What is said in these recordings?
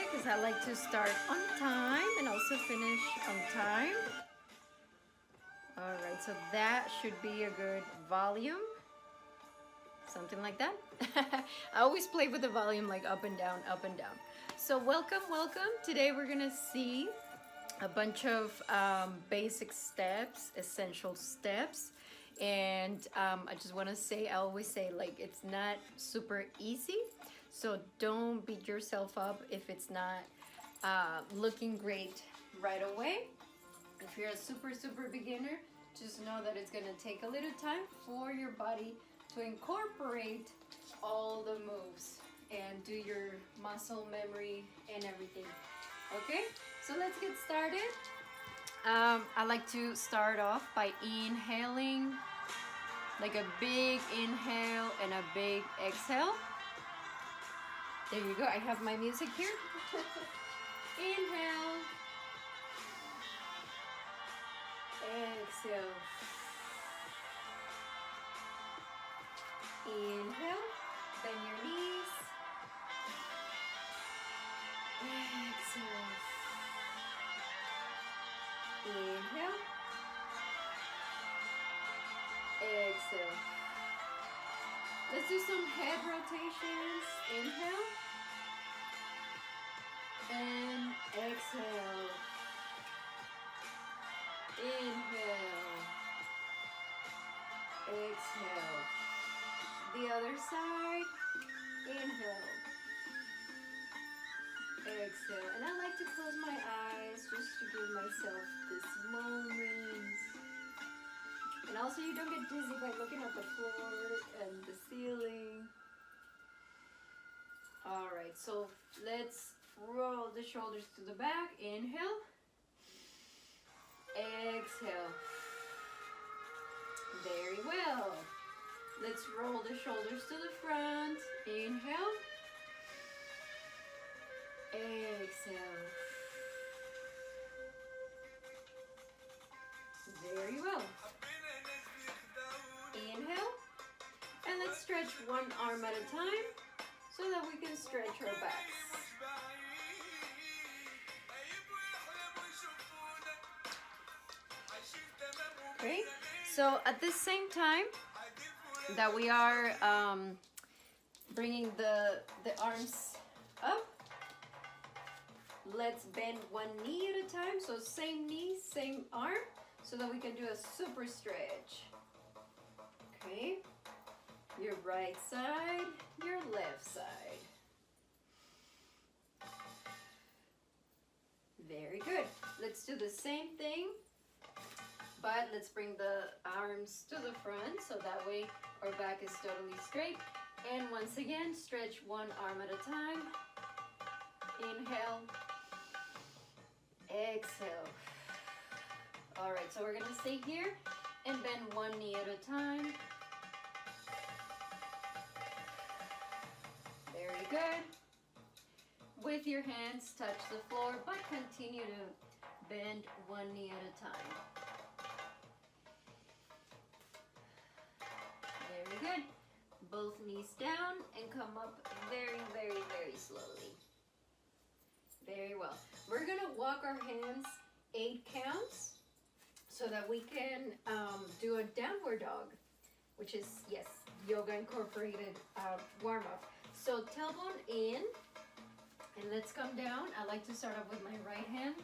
it because I like to start on time and also finish on time. All right, so that should be a good volume. Something like that. I always play with the volume like up and down, up and down. So welcome, welcome. Today we're gonna see a bunch of basic steps, essential steps. And I just wanna say, I always say like it's not super easy. So don't beat yourself up if it's not looking great right away. If you're a super beginner, just know that it's gonna take a little time for your body to incorporate all the moves and do your muscle memory and everything. Okay, so let's get started. I like to start off by inhaling, like a big inhale and a big exhale. There you go, I have my music here. Inhale, exhale. Inhale, bend your knees. Exhale. Inhale. Exhale. Let's do some head rotations. Inhale. And exhale. Inhale. Exhale. The other side. Inhale. Exhale. And I like to close my eyes just to give myself this moment. And also you don't get dizzy by looking at the floor and the ceiling. Alright, so let's roll the shoulders to the back. Inhale. Exhale. Very well. Let's roll the shoulders to the front. Inhale. Exhale. Very well. Inhale. And let's stretch one arm at a time so that we can stretch our backs. Okay, so at the same time that we are bringing the arms up, let's bend one knee at a time. So same knee, same arm, so that we can do a super stretch. Okay, your right side, your left side. Very good. Let's do the same thing, but let's bring the arms to the front so that way our back is totally straight. And once again, stretch one arm at a time. Inhale. Exhale. All right, so we're gonna stay here and bend one knee at a time. Very good. With your hands, touch the floor, but continue to bend one knee at a time. Very good. Both knees down and come up very slowly. Very well. We're gonna walk our hands 8 counts so that we can do a downward dog, which is, yes, yoga incorporated warm-up. So tailbone in, and let's come down. I like to start off with my right hand.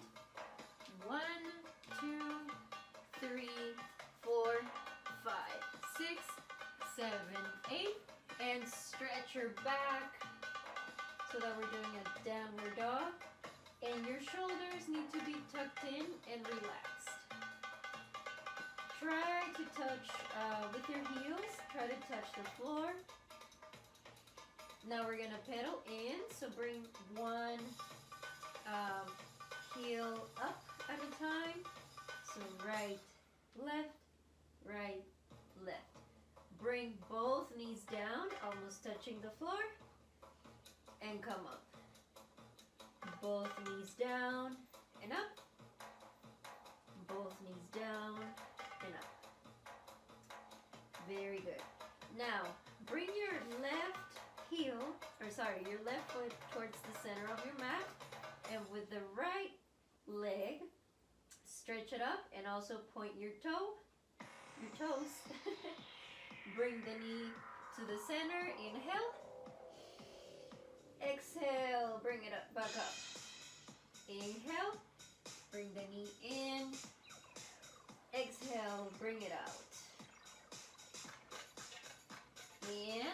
1, 2, 3, 4, 5, 6, 7, 8, and stretch your back so that we're doing a downward dog. And your shoulders need to be tucked in and relaxed. Try to touch with your heels, try to touch the floor. Now we're gonna pedal in, so bring one heel up at a time. So right, left, right, left. Bring both knees down, almost touching the floor, and come up. Both knees down and up. Both knees down and up. Very good. Now, bring your left heel, or sorry, your left foot towards the center of your mat. with the right leg, stretch it up and also point your toes. Bring the knee to the center, inhale. Exhale, bring it up, back up. Inhale, bring the knee in. Exhale, bring it out. In,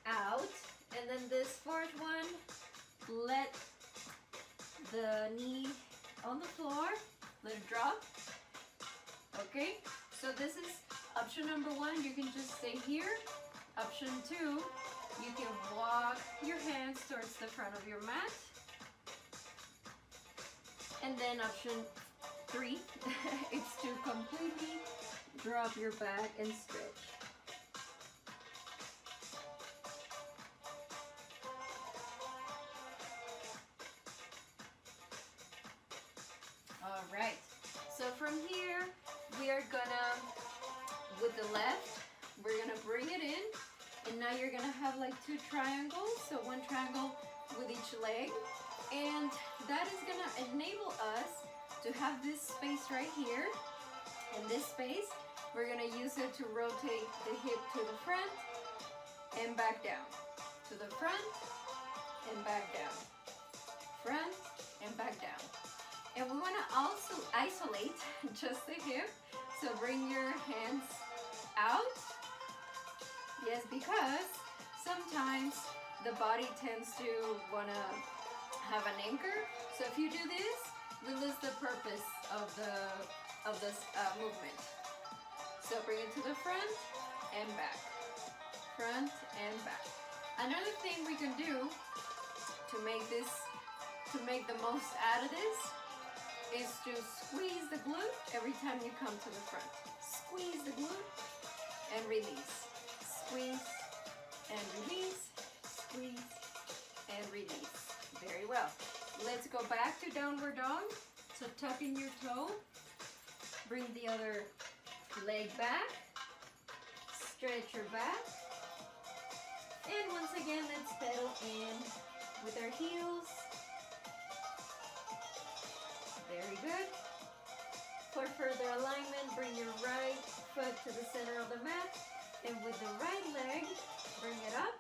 out, and then this fourth one, let the knee on the floor, let it drop. Okay, so this is option number one. You can just stay here. Option two, you can walk your hands towards the front of your mat. And then option three is to completely drop your back and stretch. All right, so from here, we are gonna, with the left, we're gonna bring it in, and now you're gonna have like two triangles, so one triangle with each leg, and that is gonna enable us to have this space right here, and this space, we're gonna use it to rotate the hip to the front and back down, to the front and back down, front and back down. And we want to also isolate just the hip. So bring your hands out. Yes, because sometimes the body tends to want to have an anchor. So if you do this, we lose the purpose of this movement. So bring it to the front and back. Front and back. Another thing we can do to make the most out of this is to squeeze the glute every time you come to the front. Squeeze the glute and release. Squeeze and release. Squeeze and release. Very well. Let's go back to downward dog. So tuck in your toe. Bring the other leg back. Stretch your back. And once again, let's pedal in with our heels. Very good. For further alignment, bring your right foot to the center of the mat. And with the right leg, bring it up.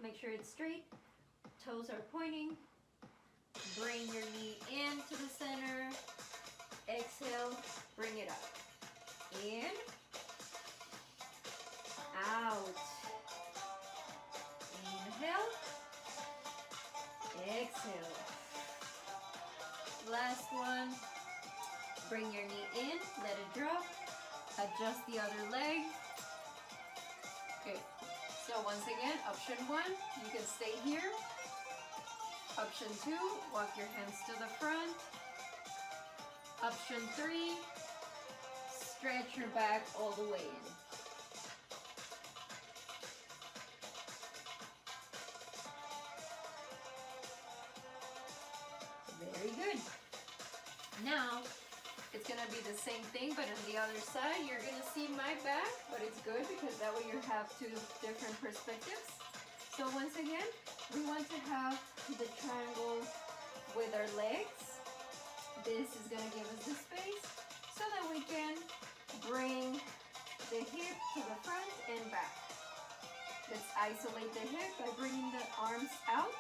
Make sure it's straight. Toes are pointing. Bring your knee into the center. Exhale, bring it up. In. Out. Inhale. Exhale. Last one. Bring your knee in, let it drop. Adjust the other leg. Okay, so once again, option one, you can stay here. Option two, walk your hands to the front. Option three, stretch your back all the way in. Very good. Now, it's gonna be the same thing, but on the other side, you're gonna see my back, but it's good because that way you have two different perspectives. So once again, we want to have the triangle with our legs. This is gonna give us the space so that we can bring the hip to the front and back. Let's isolate the hip by bringing the arms out.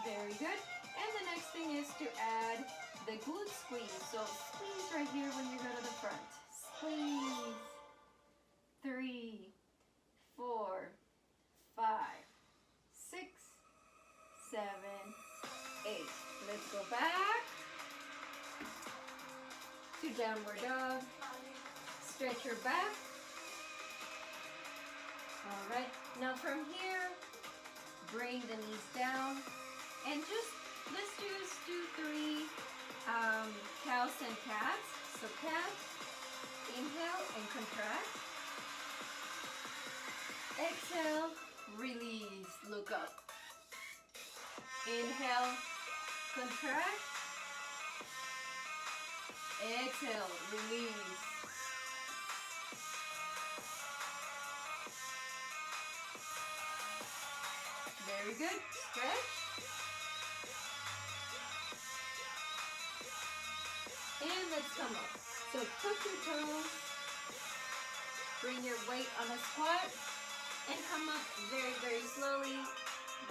Very good. And the next thing is to add the glute squeeze. So squeeze right here when you go to the front. Squeeze. 3, 4, 5, 6, 7, 8. Let's go back to downward dog. Stretch your back. All right. Now from here, bring the knees down. And let's just do 3 cows and cats. So cat, inhale and contract. Exhale, release, look up. Inhale, contract. Exhale, release. Very good. Stretch. And let's come up. So tuck your toes. Bring your weight on a squat. And come up very, very slowly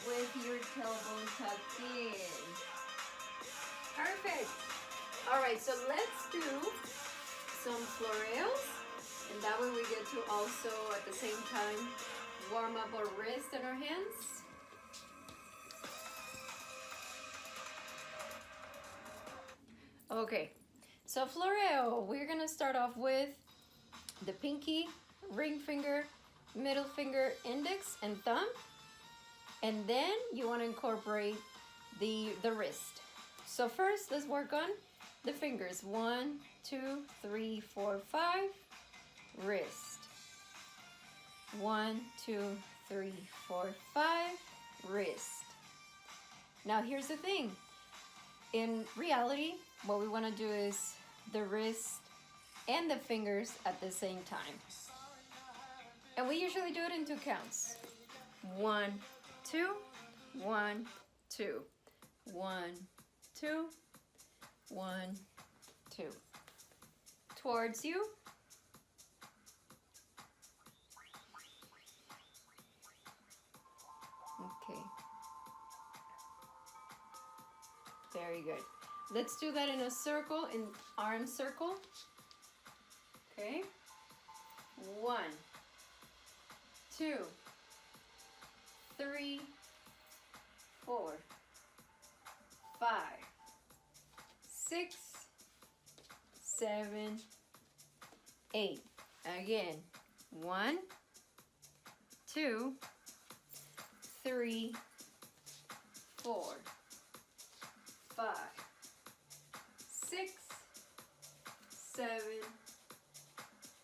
with your tailbone tucked in. Perfect. All right, so let's do some florals. And that way we get to also at the same time warm up our wrist and our hands. Okay, so floral, we're gonna start off with the pinky, ring finger, middle finger, index, and thumb. And then you wanna incorporate the wrist. So first, let's work on the fingers. 1, 2, 3, 4, 5. Wrist. 1, 2, 3, 4, 5. Wrist. Now here's the thing. In reality, what we want to do is the wrist and the fingers at the same time. And we usually do it in 2 counts. 1, 2, 1, 2. 1, 2, 1, 2. Towards you. Okay. Very good. Let's do that in a circle, in arm circle. Okay. 1, 2, 3, 4, 5, 6, 7, 8. Again. 1, 2, 3, 4, 5, 6, 7,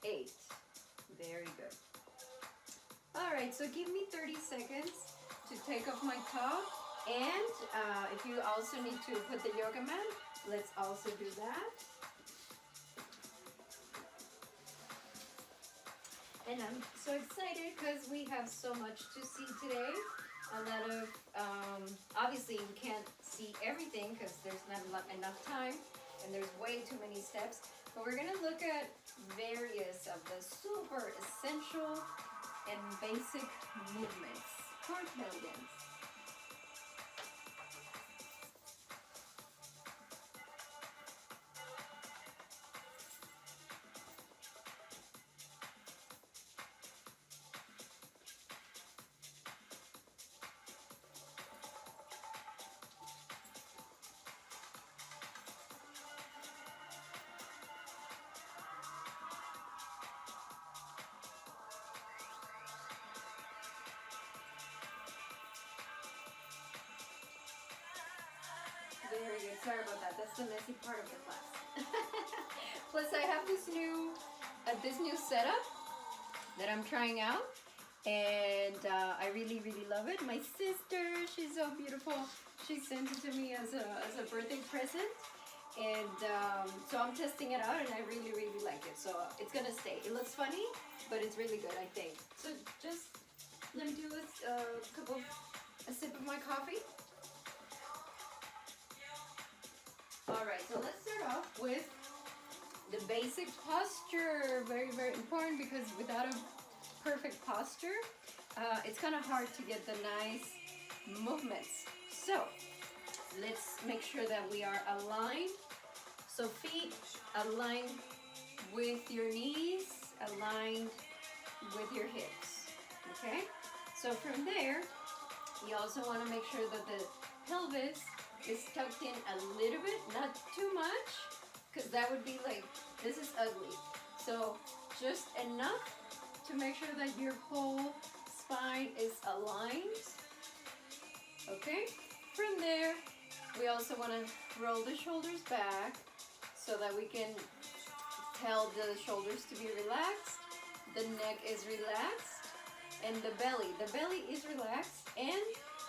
8. Very good. All right, so give me 30 seconds to take off my top. And if you also need to put the yoga mat, let's also do that. And I'm so excited because we have so much to see today. A lot of, obviously you can't see everything because there's not enough time and there's way too many steps. But we're gonna look at various of the super essential and basic movements for tail dance. Very good. Sorry about that. That's the messy part of the class. Plus, I have this new setup that I'm trying out, and I really, really love it. My sister, she's so beautiful. She sent it to me as a birthday present, and so I'm testing it out, and I really, really like it. So it's gonna stay. It looks funny, but it's really good, I think. So just let me do a sip of my coffee. All right, so let's start off with the basic posture. Very, very important because without a perfect posture, it's kind of hard to get the nice movements. So let's make sure that we are aligned. So feet aligned with your knees, aligned with your hips, okay? So from there, you also want to make sure that the pelvis is tucked in a little bit, not too much, because that would be like, this is ugly. So just enough to make sure that your whole spine is aligned. Okay, from there, we also want to roll the shoulders back so that we can tell the shoulders to be relaxed, the neck is relaxed, and the belly is relaxed, and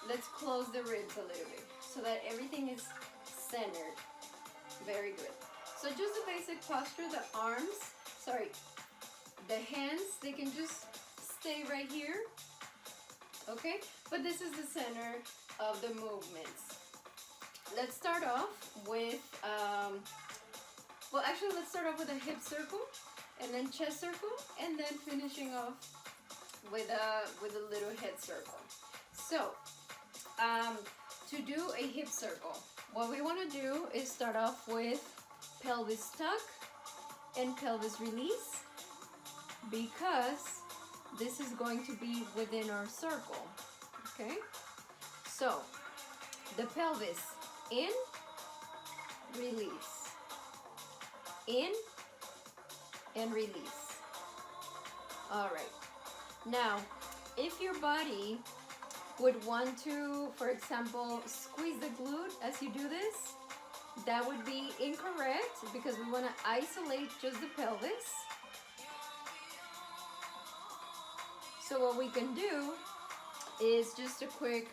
let's close the ribs a little bit so that everything is centered. Very good. So just the basic posture, the hands, they can just stay right here. okay? But this is the center of the movements. Let's start off with, well, actually, let's start off with a hip circle, and then chest circle, and then finishing off with a little head circle. So, to do a hip circle, what we want to do is start off with pelvis tuck and pelvis release, because this is going to be within our circle, okay? So, the pelvis, in, release, in, and release. All right. Now, if your body would want to, for example, squeeze the glute as you do this, that would be incorrect, because we want to isolate just the pelvis. So what we can do is just a quick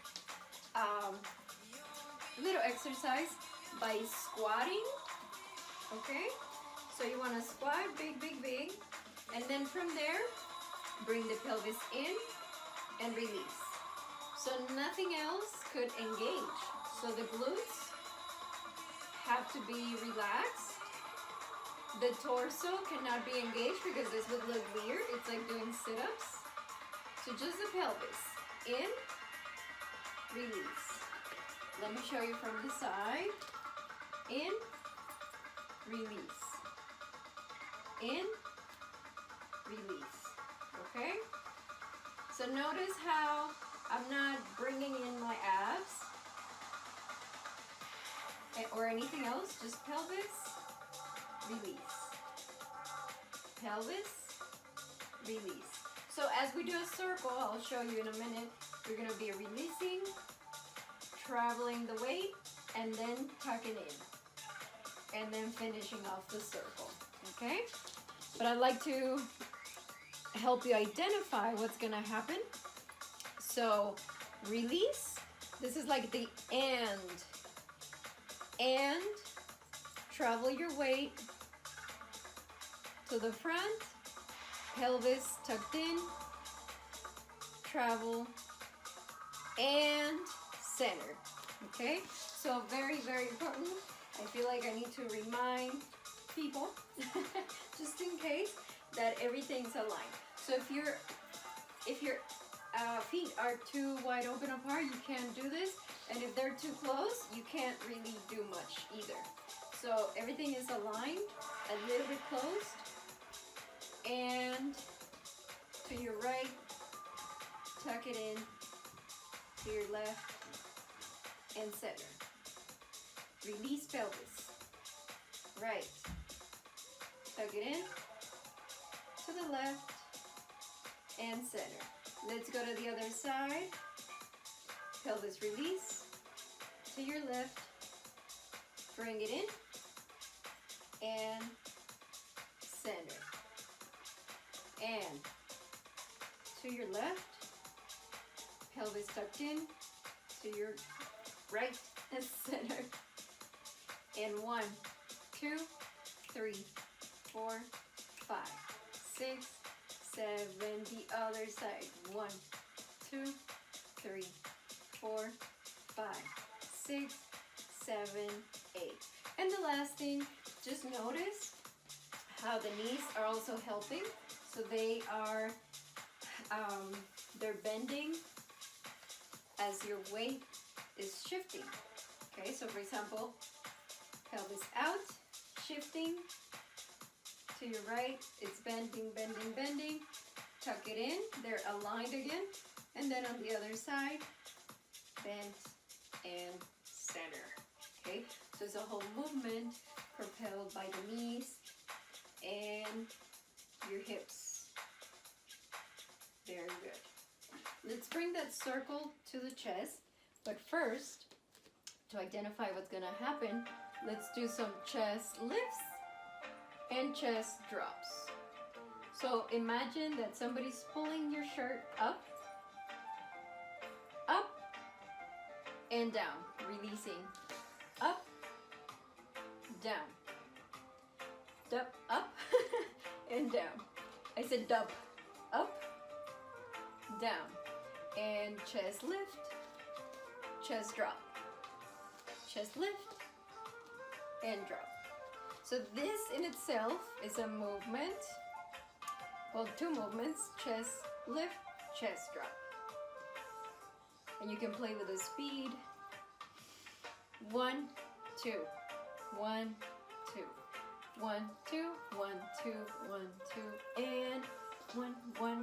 little exercise by squatting, okay? So you want to squat, big, big, big, and then from there, bring the pelvis in and release. So nothing else could engage. So the glutes have to be relaxed. The torso cannot be engaged because this would look weird. It's like doing sit-ups. So just the pelvis, in, release. Let me show you from the side. In, release. In, release. Okay? So notice how I'm not bringing in my abs or anything else, just pelvis, release. Pelvis, release. So as we do a circle, I'll show you in a minute, you're going to be releasing, traveling the weight, and then tucking in. And then finishing off the circle. Okay? But I'd like to help you identify what's going to happen. So release, this is like the and travel your weight to the front, pelvis tucked in, travel, and center. Okay, so very, very important. I feel like I need to remind people, just in case, that everything's aligned. So if your feet are too wide open apart, you can't do this. And if they're too close, you can't really do much either. So everything is aligned, a little bit closed. And to your right, tuck it in. To your left, and center. Release pelvis. Right. Tuck it in. To the left, and center. Let's go to the other side. Pelvis release. To your left. Bring it in. And center. And to your left. Pelvis tucked in. To your right and center. And 1, 2, 3, 4, 5, 6, 7, the other side. 1, 2, 3, 4, 5, 6, 7, 8. And the last thing, just notice how the knees are also helping. So they are, they're bending as your weight is shifting. Okay, so for example, pelvis out, shifting to your right, it's bending, bending, bending. Tuck it in, they're aligned again. And then on the other side, bent and center. Okay, so it's a whole movement propelled by the knees and your hips. Very good. Let's bring that circle to the chest, but first, to identify what's gonna happen, let's do some chest lifts and chest drops. So imagine that somebody's pulling your shirt up, up, and down, releasing, up, down, dub, up, and down. I said dub, up, down. and chest lift, chest drop, chest lift, and drop. So this in itself is a movement, well, two movements, chest lift, chest drop. And you can play with the speed. 1, 2, 1, 2, 1, 2, 1, 2, 1, 2, and 1, 1, 1,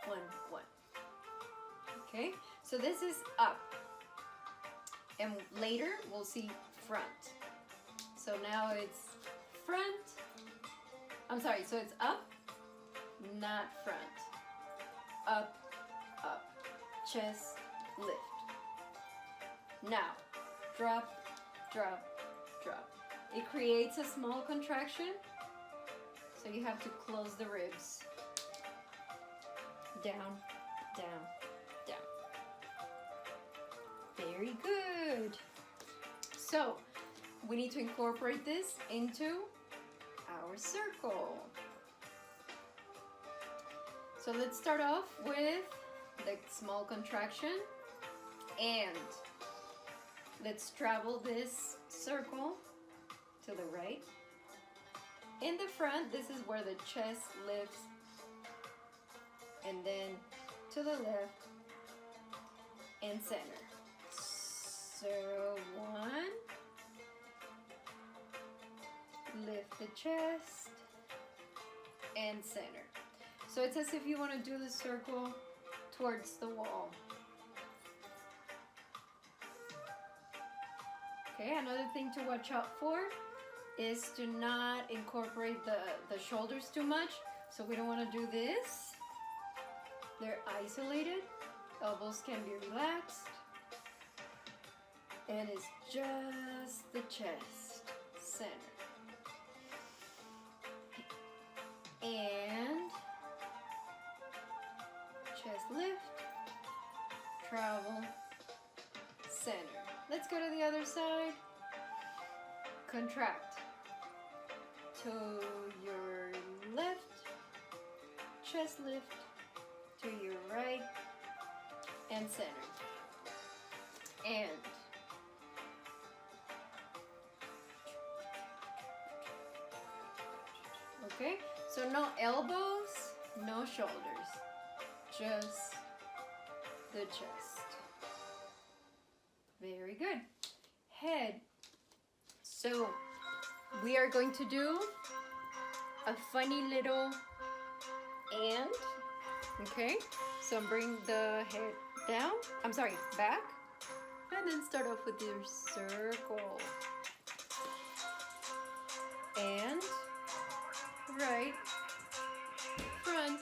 1, 1. Okay, so this is up. And later we'll see front. So now it's front. I'm sorry, so it's up, not front. Up, up, chest, lift. Now, drop, drop, drop. It creates a small contraction, so you have to close the ribs. Down, down, down. Very good. So, we need to incorporate this into our circle. So let's start off with the small contraction, and let's travel this circle to the right. In the front, this is where the chest lifts, and then to the left and center. So 1, lift the chest and center. So it's as if you want to do the circle towards the wall. Okay, another thing to watch out for is to not incorporate the shoulders too much. So we don't want to do this. They're isolated. Elbows can be relaxed. And it's just the chest, center. And chest lift, travel, center. Let's go to the other side. Contract to your left, chest lift to your right, and center. And okay, so no elbows, no shoulders, just the chest. Very good. Head. So we are going to do a funny little and, okay? So bring the head down, I'm sorry, back, and then start off with your circle. And right, front,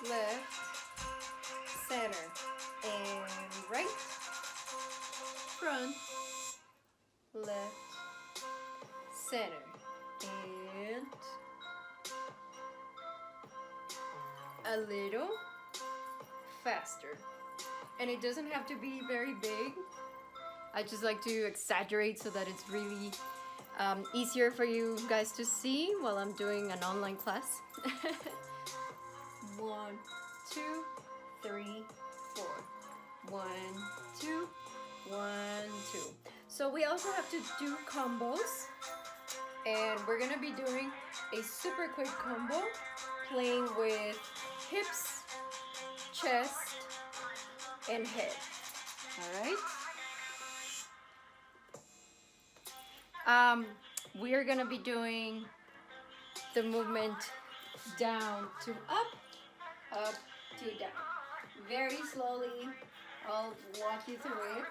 left, center, and right, front, left, center, and a little faster. And it doesn't have to be very big. I just like to exaggerate so that it's really easier for you guys to see while I'm doing an online class. 1, 2, 3, 4. 1, 2, 1, 2. So we also have to do combos, and we're gonna be doing a super quick combo, playing with hips, chest, and head. All right. We are gonna be doing the movement down to up to down. Very slowly, I'll walk you through it.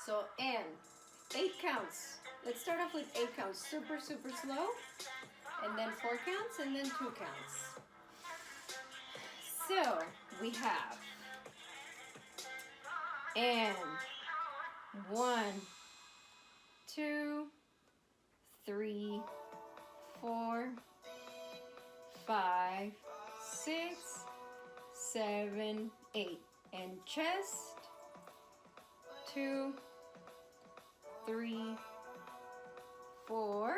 So, and 8 counts. Let's start off with 8 counts, super, super slow. And then 4 counts, and then 2 counts. So, we have, and 1, 2, 3, 4, 5, 6, 7, 8. And chest, 2, 3, 4,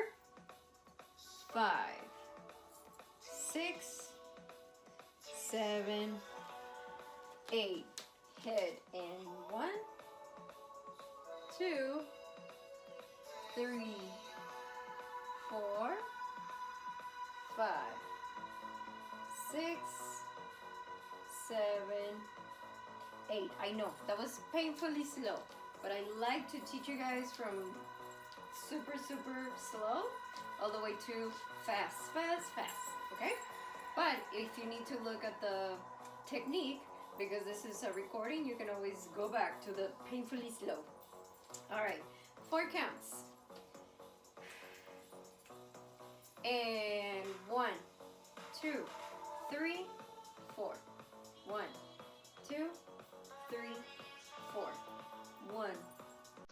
5, 6, 7, 8. Head and 1, 2, 3, 4, 5, 6, 7, 8. I know that was painfully slow, but I like to teach you guys from super slow all the way to fast, okay? But if you need to look at the technique, because this is a recording, you can always go back to the painfully slow. All right, 4 counts. And 1, 2, 3, 4. 1, 2, 3, 4. 1,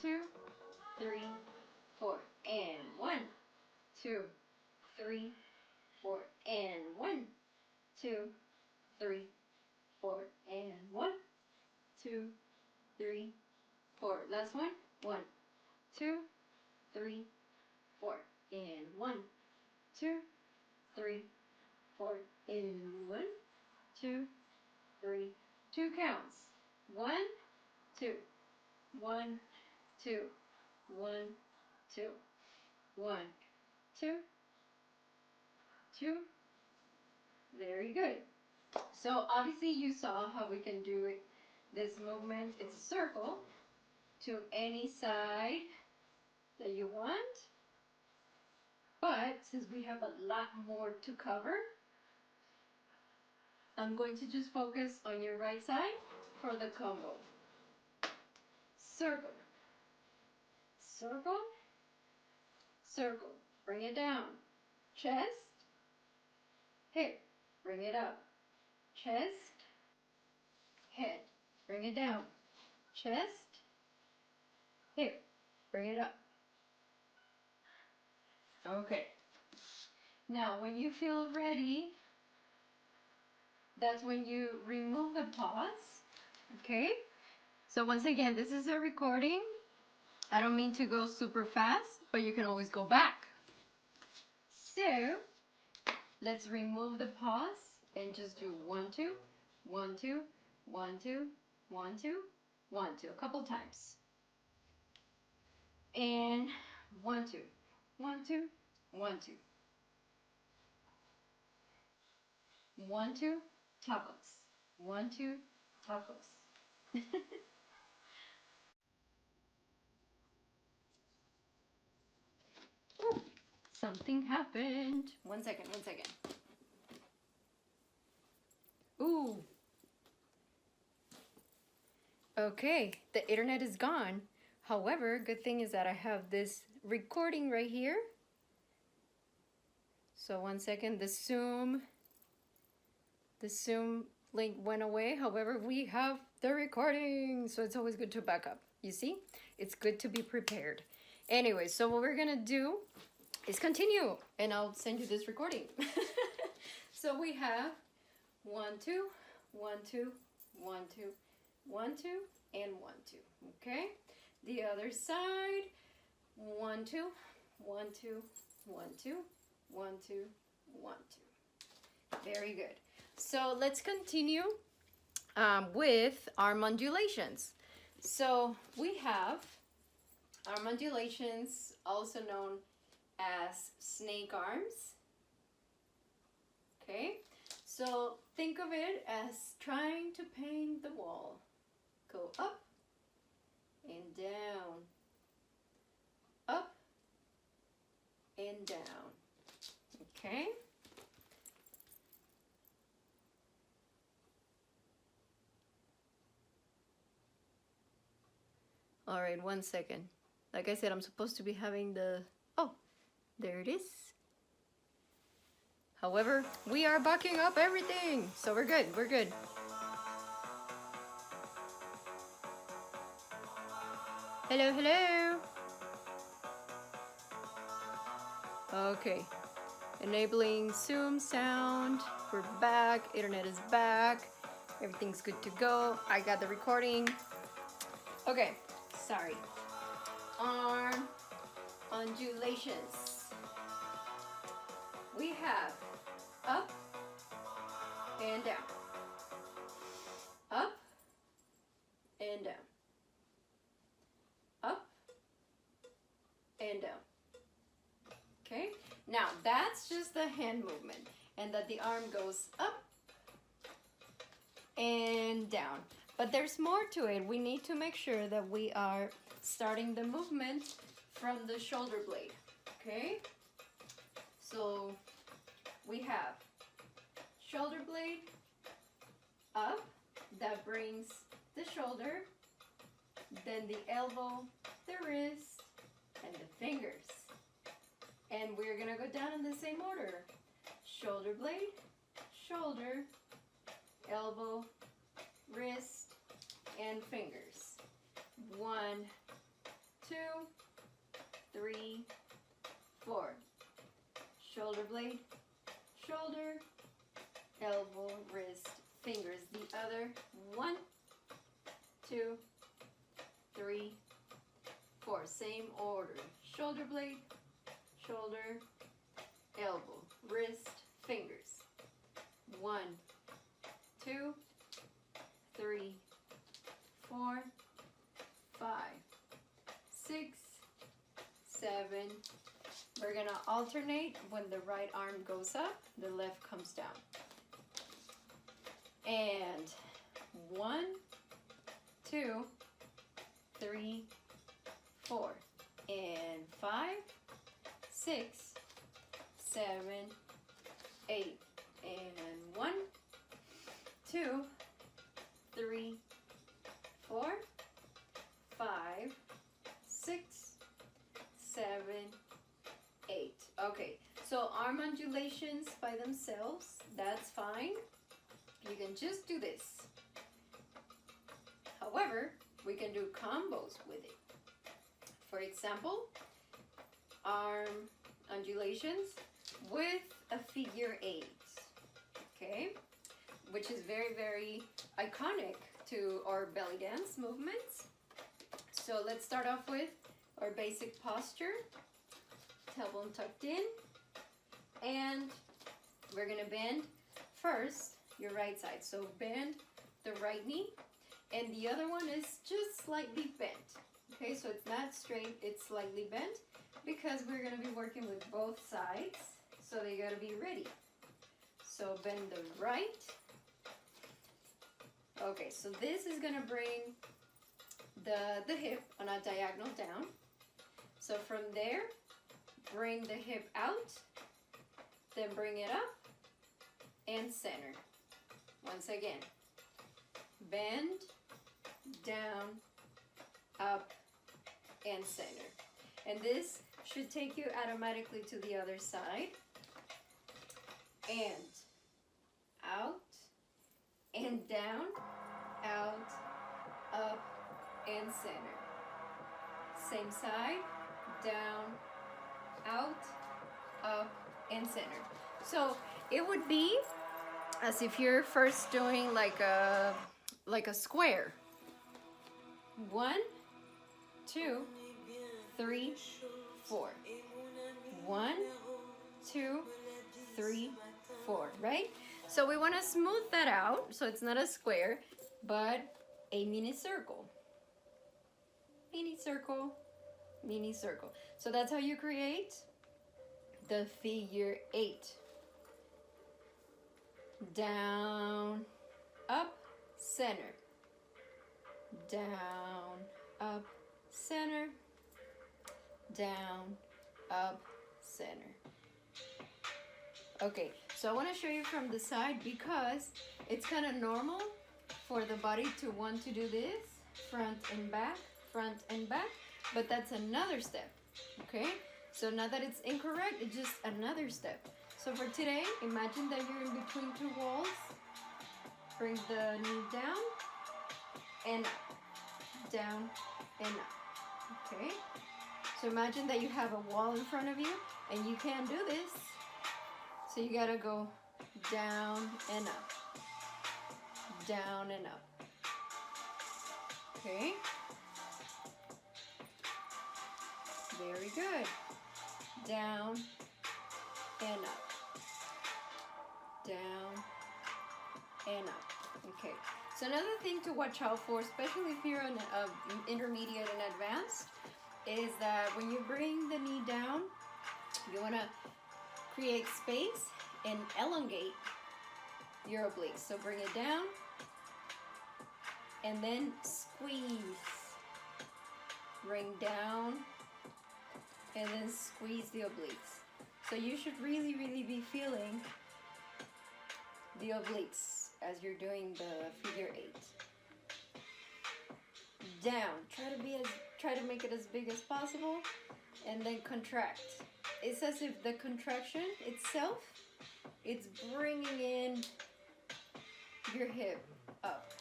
2, 3, 4. And 1, 2, 3, 4. And 1, 2, 3, 4. And 1, 2, 3, 4. Last one. 1, 2, 3, 4. And 1, 2, 3, 4. And 1, 2, 3. 2 counts. 1, 2. 1, 2. 1, 2. 1, 2. 2. Very good. So obviously you saw how we can do it. This movement, it's a circle to any side that you want. But since we have a lot more to cover, I'm going to just focus on your right side for the combo. Circle, circle, circle. Bring it down. Chest, hip. Bring it up. Chest, head. Bring it down. Chest, hip. Bring it up. Okay. Now, when you feel ready, that's when you remove the pause. Okay? So once again, this is a recording. I don't mean to go super fast, but you can always go back. So, let's remove the pause and just do 1, 2, 1, 2, 1, 2, 1, 2, 1, 2, a couple times. And 1, 2, 1, 2, 1, 2. 1, 2, tacos. 1, 2, tacos. Ooh, something happened. 1 second, 1 second. Ooh. Okay, the internet is gone. However, good thing is that I have this recording right here. So 1 second, the Zoom link went away. However, we have the recording, so it's always good to back up. You see, it's good to be prepared. Anyway, so what we're gonna do is continue, and I'll send you this recording. So we have 1, 2, 1, 2, 1, 2, 1, 2, and 1, 2. Okay, the other side. 1, 2, 1, 2, 1, 2, 1, 2, 1, 2. Very good. So let's continue with our modulations. So we have our modulations, also known as snake arms. Okay, so think of it as trying to paint the wall. Go up and down, up and down. Okay. All right, 1 second. Like I said, I'm supposed to be having the... Oh, there it is. However, we are backing up everything. So we're good, we're good. Hello, hello. Okay. Enabling Zoom sound. We're back. Internet is back. Everything's good to go. I got the recording. Okay. Sorry. Arm undulations. We have up and down. Up that's just the hand movement, and that the arm goes up and down. But there's more to it. We need to make sure that we are starting the movement from the shoulder blade, okay? So we have shoulder blade up, that brings the shoulder, then the elbow, the wrist, and the fingers. And we're gonna go down in the same order. Shoulder blade, shoulder, elbow, wrist, and fingers. 1, 2, 3, 4. Shoulder blade, shoulder, elbow, wrist, fingers. The other 1, 2, 3, 4. Same order. Shoulder blade, shoulder, elbow, wrist, fingers. 1, 2, 3, 4, 5, 6, 7. We're gonna alternate. When the right arm goes up, the left comes down. And 1, 2, 3, 4, and 5, 6, 7, 8, and 1, 2, 3, 4, 5, 6, 7, 8. Okay, so arm undulations by themselves, that's fine. You can just do this. However, we can do combos with it. For example, arm undulations with a figure 8, okay? Which is very, very iconic to our belly dance movements. So let's start off with our basic posture. Tailbone tucked in. And we're gonna bend first your right side. So bend the right knee, and the other one is just slightly bent. Okay, so it's not straight, it's slightly bent, because we're gonna be working with both sides, so they gotta be ready. So bend the right. Okay, so this is gonna bring the hip on a diagonal down. So from there, bring the hip out, then bring it up, and center. Once again, bend, down, up, and center. And this should take you automatically to the other side. And out, and down, out, up, and center. Same side, down, out, up, and center. So it would be as if you're first doing like a square. 1, 2, 3, 4. 1, 2, 3, 4, right? So we want to smooth that out so it's not a square, but a mini circle. Mini circle, mini circle. So that's how you create the figure 8. Down, up, center. Down, up, center. Down, up, center. Okay, so I want to show you from the side because it's kind of normal for the body to want to do this, front and back, but that's another step, okay? So now that it's incorrect, it's just another step. So for today, imagine that you're in between two walls. Bring the knee down and up, down and up, okay? So imagine that you have a wall in front of you and you can't do this. So you gotta go down and up, down and up, okay? Very good. Down and up, down and up. Okay, so another thing to watch out for, especially if you're an intermediate and advanced, is that when you bring the knee down, you want to create space and elongate your obliques. So bring it down and then squeeze. Bring down and then squeeze the obliques. So you should really, really be feeling the obliques as you're doing the figure 8. Down. Try to make it as big as possible, and then contract. It's as if the contraction itself, it's bringing in your hip up.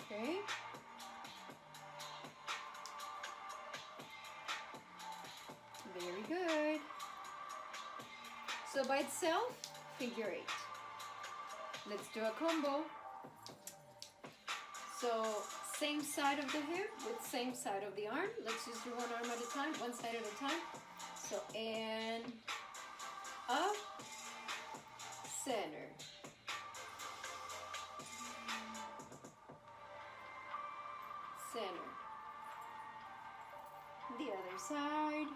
Okay. Very good. So by itself, figure 8. Let's do a combo. So same side of the hip with same side of the arm. Let's just do one arm at a time, one side at a time. So and up, center. Center. The other side.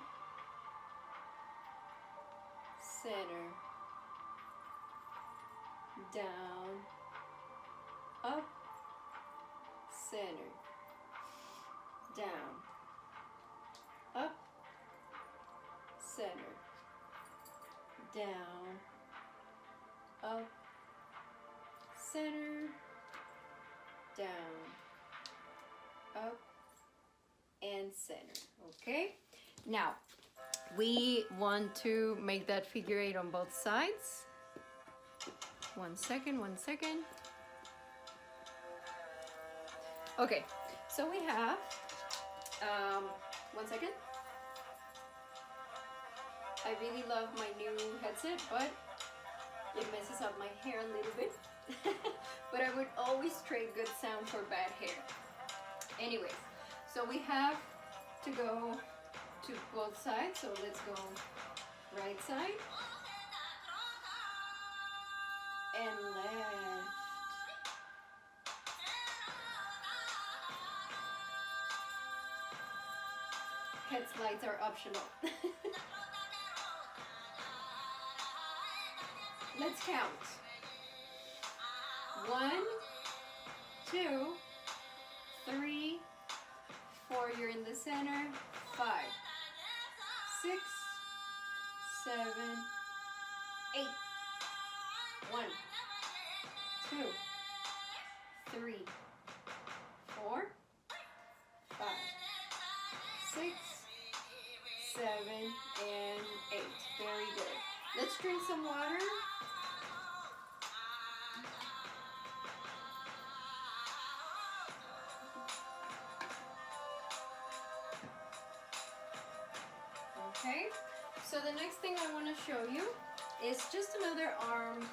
Center. Down. Up. Center. Down. Up. Center. Down. Up. Center. Down. Up. And center. Okay? Now, we want to make that figure 8 on both sides. One second. Okay, so we have, 1 second. I really love my new headset, but it messes up my hair a little bit. But I would always trade good sound for bad hair. Anyways, so we have to go to both sides. So let's go right side and left. Head slides are optional. Let's count. 1, 2, 3, 4. You're in the center. 5, 6, 7, 8. 1, 2, 3, 4, 5, 6, 7, and 8. Very good. Let's drink some water. Okay, so the next thing I want to show you is just another arm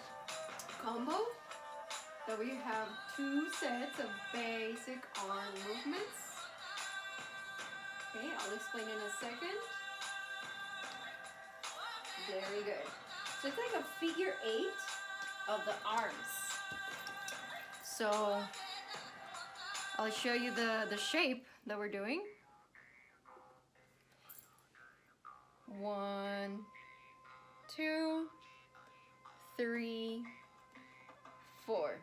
combo. So we have 2 sets of basic arm movements. Okay, I'll explain in a second. Very good. So it's like a figure 8 of the arms. So I'll show you the shape that we're doing. 1, 2, 3, 4.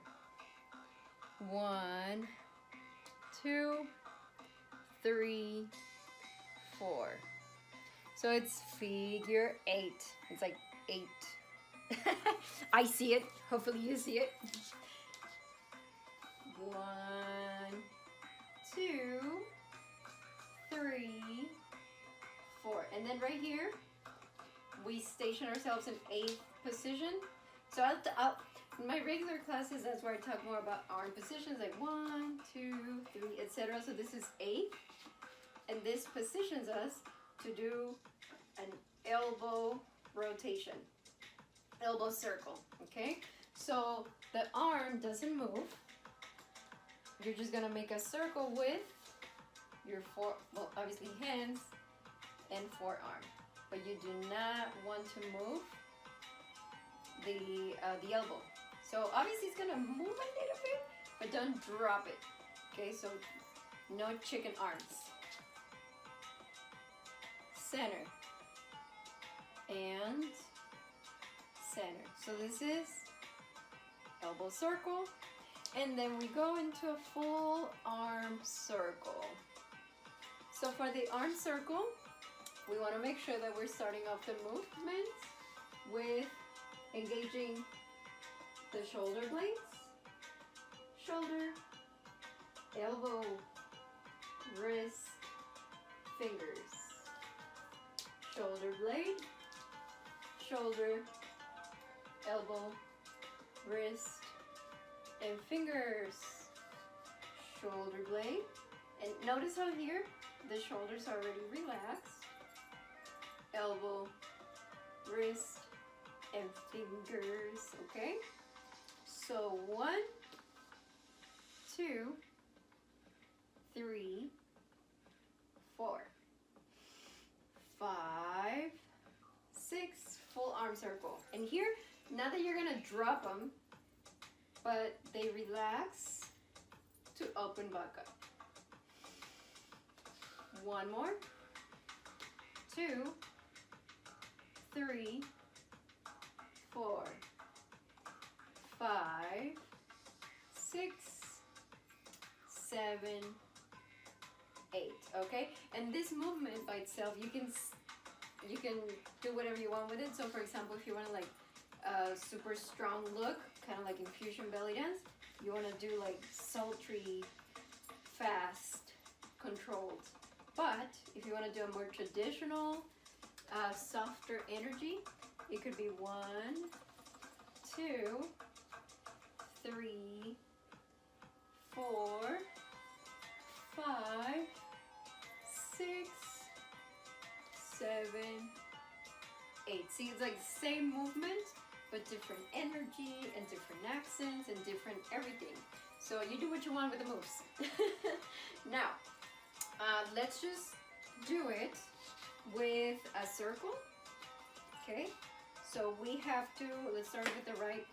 1, 2, 3, 4. So it's figure 8. It's like 8. I see it. Hopefully you see it. 1, 2, 3, 4. And then right here, we station ourselves in 8th position. So in my regular classes, that's where I talk more about arm positions, like 1, 2, 3, etc. So this is 8. And this positions us to do an elbow rotation, elbow circle, okay? So the arm doesn't move. You're just gonna make a circle with your obviously hands and forearm, but you do not want to move the elbow. So obviously it's gonna move a little bit, but don't drop it, okay? So no chicken arms. Center. and center. So this is elbow circle, and then we go into a full arm circle. So for the arm circle, we want to make sure that we're starting off the movement with engaging the shoulder blades, shoulder, elbow, wrist, fingers, shoulder blade, shoulder, elbow, wrist, and fingers, shoulder blade. And notice how here the shoulders are already relaxed, elbow, wrist, and fingers. Okay, so 1, 2, 3, 4, 5, 6, full arm circle. And here, not that you're gonna drop them, but they relax to open back up. 1 more, 2, 3, 4, 5, 6, 7, 8. Okay, and this movement by itself, you can do whatever you want with it. So for example, if you want to like a super strong look, kind of like infusion belly dance, you want to do like sultry, fast, controlled. But if you want to do a more traditional, softer energy, it could be 1, 2, 3, 4, 5, 6, 7, 8. See, it's like the same movement, but different energy and different accents and different everything. So you do what you want with the moves. Now, let's just do it with a circle. Okay, so we have to, let's start with the right.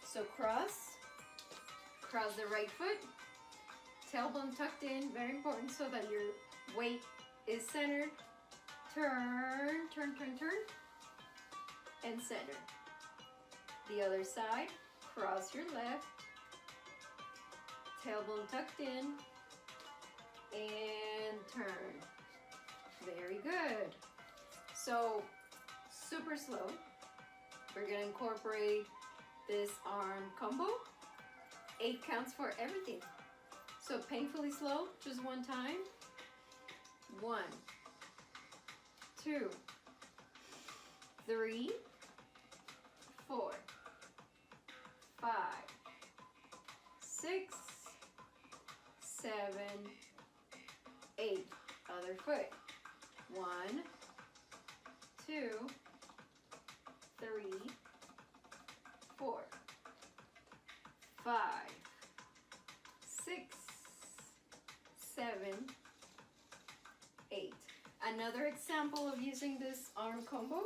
So cross the right foot, tailbone tucked in, very important, so that your weight is centered. Turn, turn, turn, turn, and center. The other side, cross your left, tailbone tucked in, and turn. Very good. So super slow. We're gonna incorporate this arm combo. 8 counts for everything. So painfully slow, just 1 time. 1, 2, 3, 4, 5, 6, 7, 8. Other foot. 1, 2, 3, 4, 5, 6, 7, 8. Another example of using this arm combo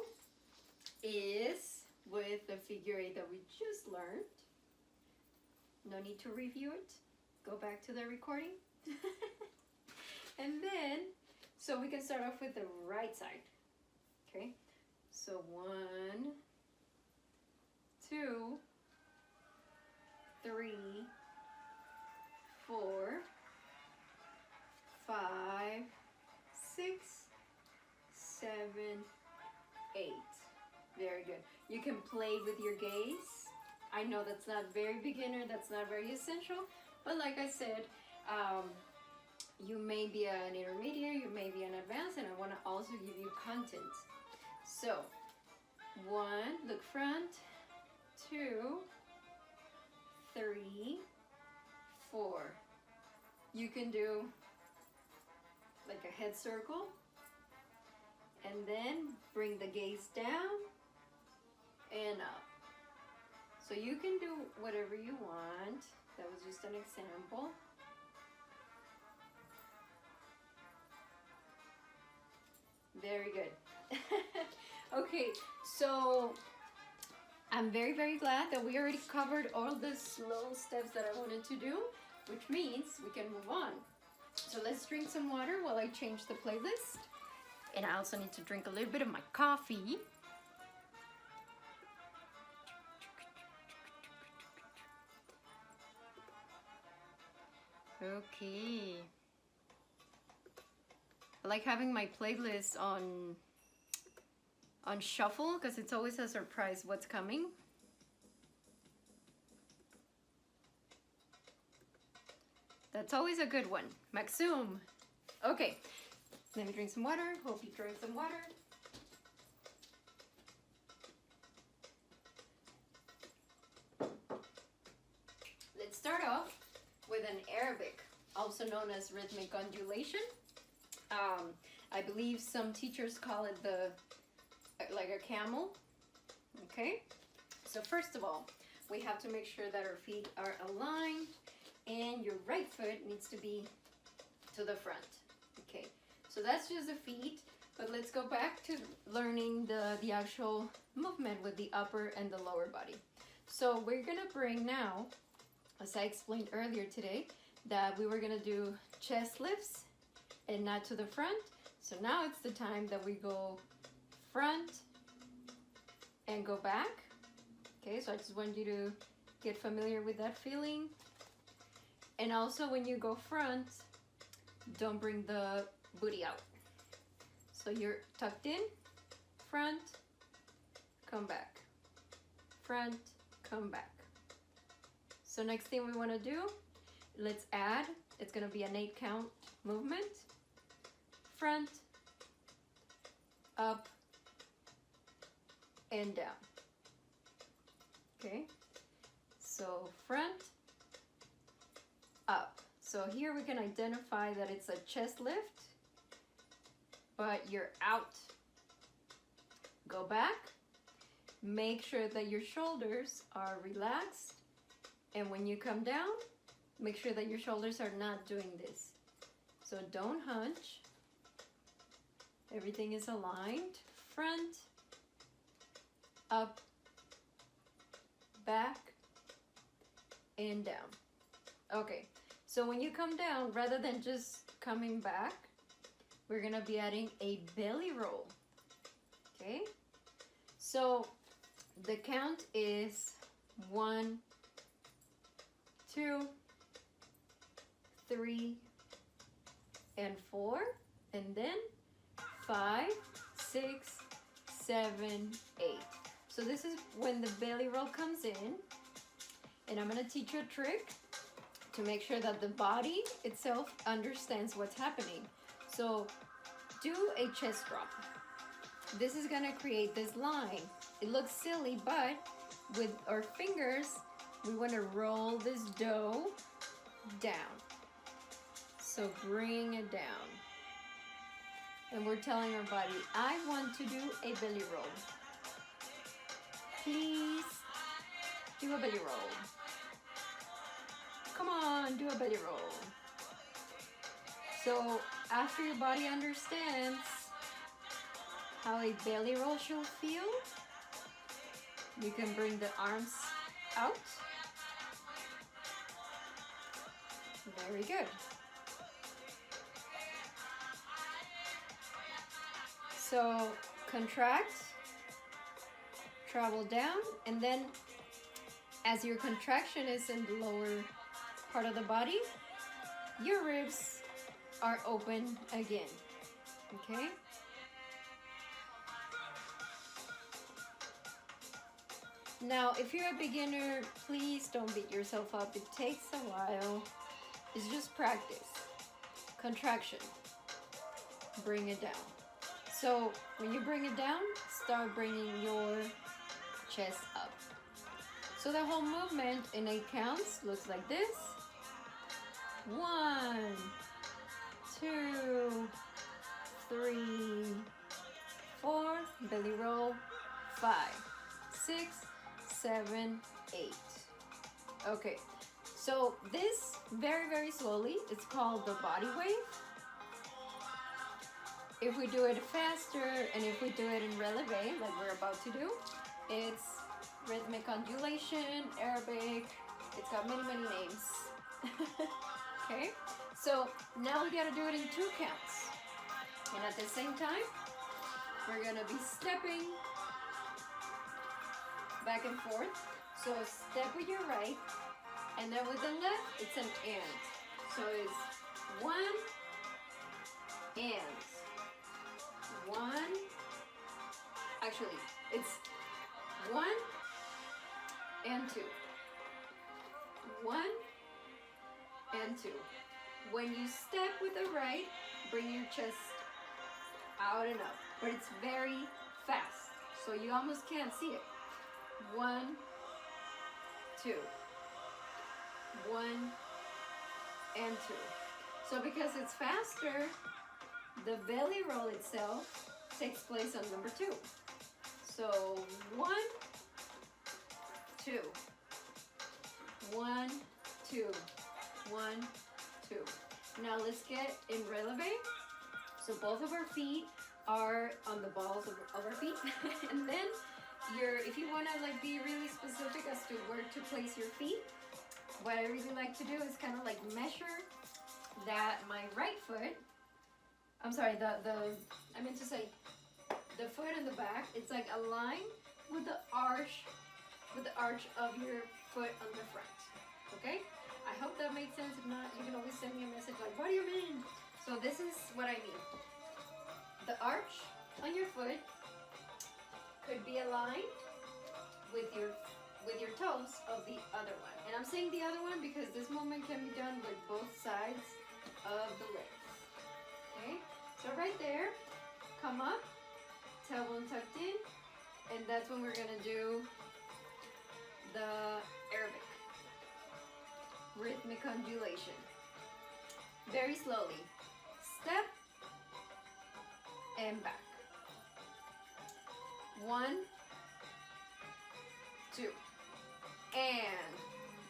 is with the figure 8 that we just learned. No need to review it. Go back to the recording. And then, so we can start off with the right side. Okay, so 1, 2, 3, 4, 5, 6, 7, 8. Very good. You can play with your gaze. I know that's not very beginner, that's not very essential, but like I said, you may be an intermediate, you may be an advanced, and I want to also give you content. So 1, look front, 2, 3, 4. You can do like a head circle, and then bring the gaze down and up. So you can do whatever you want. That was just an example. Very good. Okay, so I'm very, very glad that we already covered all the slow steps that I wanted to do, which means we can move on. So let's drink some water while I change the playlist. And I also need to drink a little bit of my coffee. Okay. I like having my playlist on shuffle because it's always a surprise what's coming. That's always a good one. Maxum. Okay. Let me drink some water. Hope you drink some water. Let's start off with an Arabic, also known as rhythmic undulation. I believe some teachers call it like a camel. Okay, so first of all, we have to make sure that our feet are aligned and your right foot needs to be to the front. Okay, so that's just the feet, but let's go back to learning the actual movement with the upper and the lower body. So we're gonna bring now, as I explained earlier today, that we were gonna do chest lifts and not to the front. So now it's the time that we go front and go back. Okay, so I just want you to get familiar with that feeling. And also when you go front, don't bring the booty out. So you're tucked in, front, come back, front, come back. So next thing we want to do, let's add, it's going to be an 8 count movement. Front, up, and down. Okay, so front, up. So here we can identify that it's a chest lift, but you're out. Go back. Make sure that your shoulders are relaxed. And when you come down, make sure that your shoulders are not doing this. So don't hunch. Everything is aligned. Front, up, back, and down. Okay, so when you come down, rather than just coming back, we're gonna be adding a belly roll. Okay, so the count is 1, 2, 3, and 4, and then 5, 6, 7, 8. So this is when the belly roll comes in, and I'm gonna teach you a trick to make sure that the body itself understands what's happening. So do a chest drop. This is gonna create this line. It looks silly, but with our fingers, we wanna roll this dough down. So bring it down. And we're telling our body, I want to do a belly roll. Please do a belly roll. Come on, do a belly roll. So after your body understands how a belly roll should feel, you can bring the arms out. Very good. So contract, travel down, and then as your contraction is in the lower part of the body, your ribs are open again. Okay? Now, if you're a beginner, please don't beat yourself up. It takes a while. It's just practice. Contraction. Bring it down. So when you bring it down, start bringing your chest up. So the whole movement in 8 counts looks like this. 1, 2, 3, 4, belly roll, 5, 6, 7, 8. Okay, so this very slowly, it's called the body wave. If we do it faster and if we do it in releve, like we're about to do, it's rhythmic undulation, Arabic, it's got many names. Okay, so now we gotta do it in 2 counts. And at the same time, we're gonna be stepping back and forth. So step with your right, and then with the left, it's an and. So it's 1 and 1. Actually, it's 1 and 2. 1 and 2. When you step with the right, bring your chest out and up, but it's very fast, so you almost can't see it. 1, 2. 1 and 2. So because it's faster, the belly roll itself takes place on number 2. So 1, 2. 1, 2. 1, 2. Now let's get in releve. So both of our feet are on the balls of our feet. And then if you want to like be really specific as to where to place your feet, what I really like to do is kind of like measure that my right foot, I'm sorry, I meant to say the foot in the back, it's like aligned with the arch of your foot on the front. Okay? I hope that makes sense. If not, you can always send me a message like, what do you mean? So this is what I mean. The arch on your foot could be aligned with your toes of the other one. And I'm saying the other one because this movement can be done with both sides of the legs. Okay? So right there, come up, tailbone tucked in, and that's when we're gonna do the Arabic rhythmic undulation. Very slowly. Step and back. 1, 2. And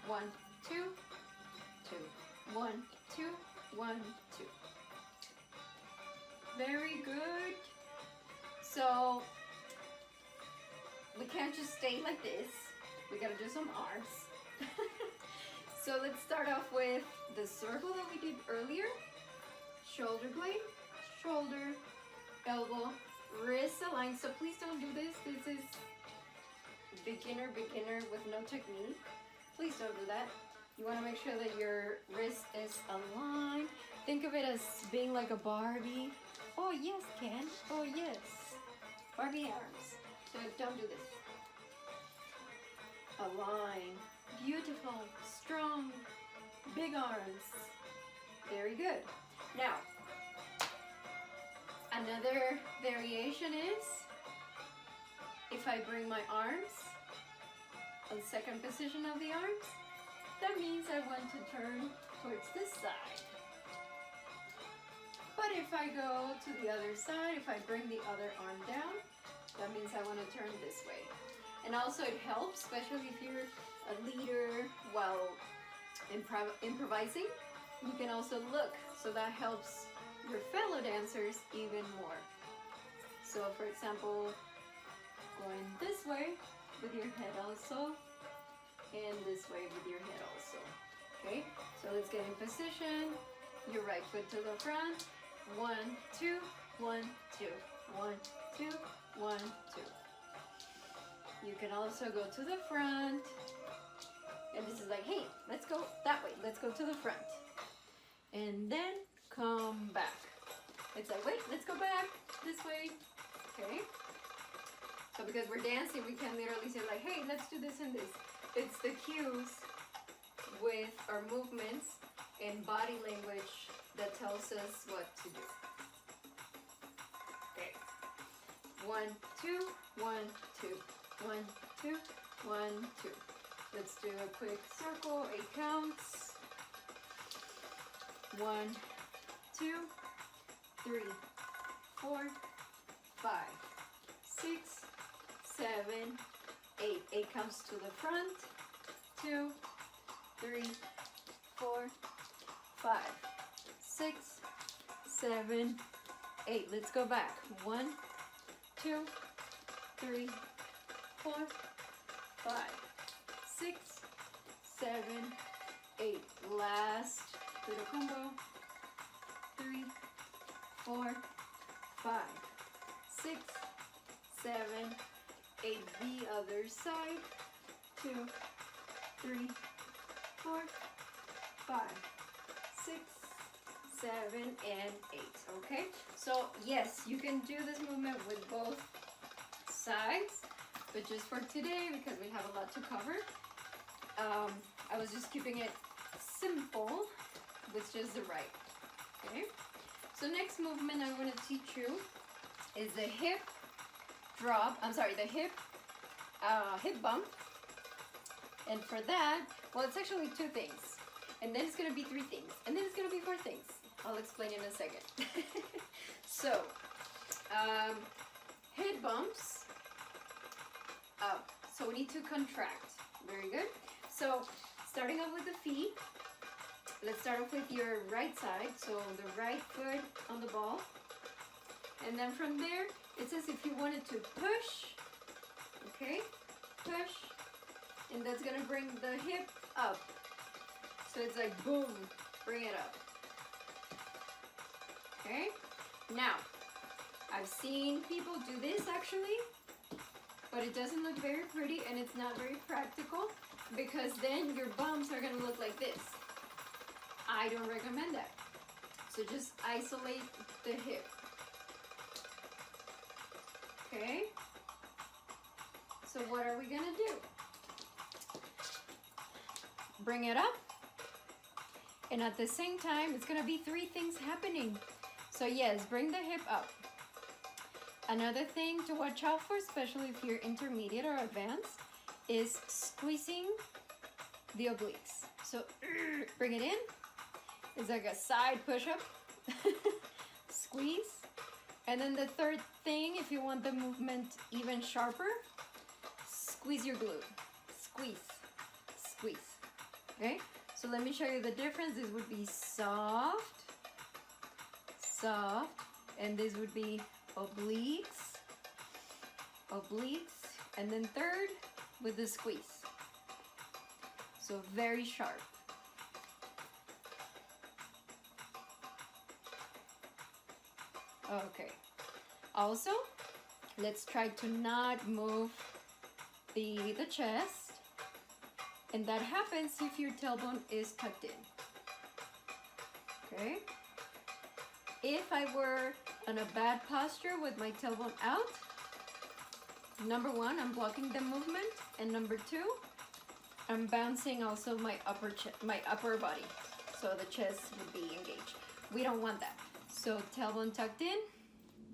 1, 2, 2. 1, 2, 1, 2. Very good. So we can't just stay like this. We gotta do some arms. So let's start off with the circle that we did earlier. Shoulder blade, shoulder, elbow, wrist aligned. So please don't do this. This is beginner with no technique. Please don't do that. You want to make sure that your wrist is aligned. Think of it as being like a Barbie. Oh yes, Ken. Oh yes. Barbie arms. So don't do this. Align. Beautiful, strong, big arms. Very good. Now, another variation is if I bring my arms on second position of the arms, that means I want to turn towards this side. But if I go to the other side, if I bring the other arm down, that means I want to turn this way. And also it helps, especially if you're a leader while improvising, you can also look, so that helps your fellow dancers even more. So for example, going this way with your head also, and this way with your head also. Okay, so let's get in position. Your right foot to the front. 1, 2, 1, 2, 1, 2, 1, 2. You can also go to the front. And this is like, hey, let's go that way. Let's go to the front. And then come back. It's like, wait, let's go back this way. Okay? So because we're dancing, we can literally say like, hey, let's do this and this. It's the cues with our movements and body language that tells us what to do. Okay. 1, 2, 1, 2, 1, 2, 1, 2. Let's do a quick circle, 8 counts. 1, 2, 3, 4, 5, 6, 7, 8. 8 counts to the front. 2, 3, 4, 5, 6, 7, 8. Let's go back. 1, 2, 3, 4, 5, 6, 7, 8. Last little combo. 3, 4, 5, 6, 7, 8. The other side. 2, 3, 4, 5, 6, 7, and 8. Okay, so yes, you can do this movement with both sides, but just for today, because we have a lot to cover, I was just keeping it simple with just the right. Okay, so next movement I want to teach you is the hip drop. I'm sorry, the hip bump. And for that, well, it's actually 2 things, and then it's gonna be 3 things, and then it's gonna be 4 things. I'll explain in a second. So, head bumps up. So we need to contract. Very good. So, starting off with the feet, let's start off with your right side. So the right foot on the ball. And then from there, it's as if you wanted to push. Okay? Push. And that's gonna bring the hip up. So it's like boom, bring it up. Okay? Now, I've seen people do this actually, but it doesn't look very pretty and it's not very practical, because then your bumps are gonna look like this. I don't recommend that. So just isolate the hip. Okay? So what are we gonna do? Bring it up, and at the same time it's gonna be 3 things happening. So yes, bring the hip up. Another thing to watch out for, especially if you're intermediate or advanced, is squeezing the obliques. So bring it in. It's like a side push-up. Squeeze. And then the third thing, if you want the movement even sharper, squeeze your glute. Squeeze. Squeeze. Okay? So let me show you the difference. This would be soft, soft, and this would be obliques, obliques, and then third with the squeeze. So very sharp. Okay. Also, let's try to not move the chest. And that happens if your tailbone is tucked in. Okay? If I were on a bad posture with my tailbone out, number 1, I'm blocking the movement, and number 2, I'm bouncing also my upper body, so the chest would be engaged. We don't want that. So tailbone tucked in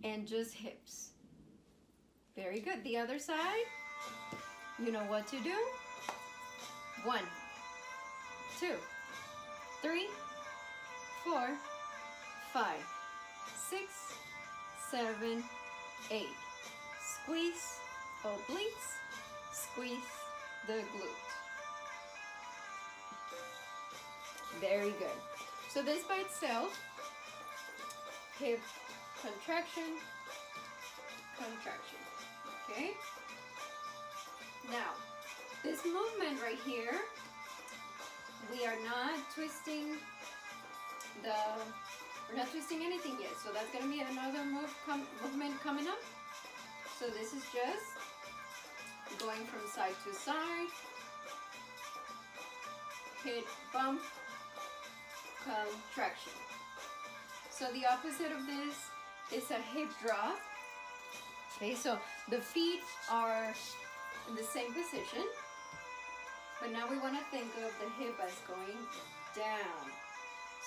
and just hips. Very good. The other side, you know what to do. 1, 2, 3, 4, 5, 6, 7, 8. Squeeze obliques, squeeze the glute. Very good. So this by itself, hip contraction, contraction. Okay? Now, this movement right here, we are not twisting we're not twisting anything yet. So that's gonna be another movement coming up. So this is just going from side to side, hip, bump, contraction. So the opposite of this is a hip drop. Okay, so the feet are in the same position, but now we want to think of the hip as going down.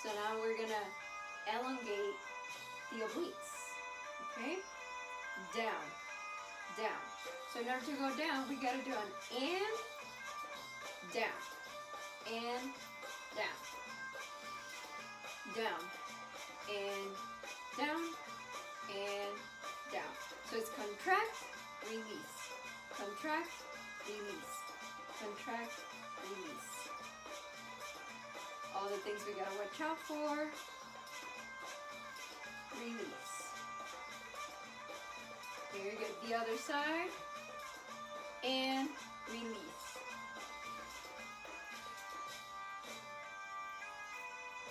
So now we're gonna elongate the obliques. Okay, down, down. So in order to go down, we gotta do an and down, and down, down, and down, and down. So it's contract, release, contract, release, contract, release. All the things we gotta watch out for. Release. Very good. The other side. And release.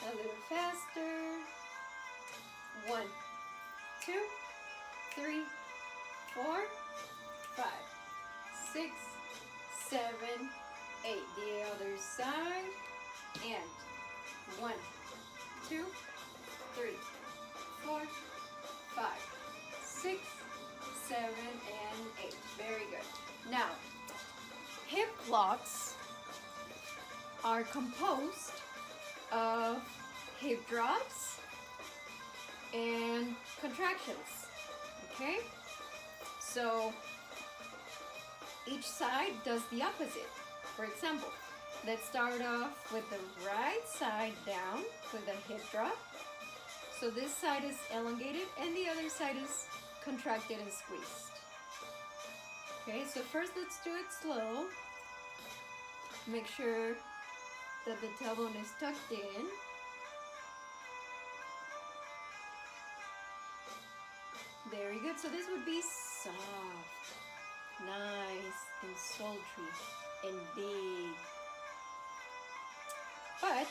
A little faster. 1, 2, 3, 4, 5, 6, 7, 8. The other side. And 1, 2, 3, 4, 5, 6, 7, and 8. Very good. Now, hip blocks are composed of hip drops and contractions. Okay? So each side does the opposite. For example, let's start off with the right side down with a hip drop. So this side is elongated and the other side is contracted and squeezed. Okay, so first let's do it slow. Make sure that the tailbone is tucked in. Very good. So this would be soft, nice, and sultry, and big. But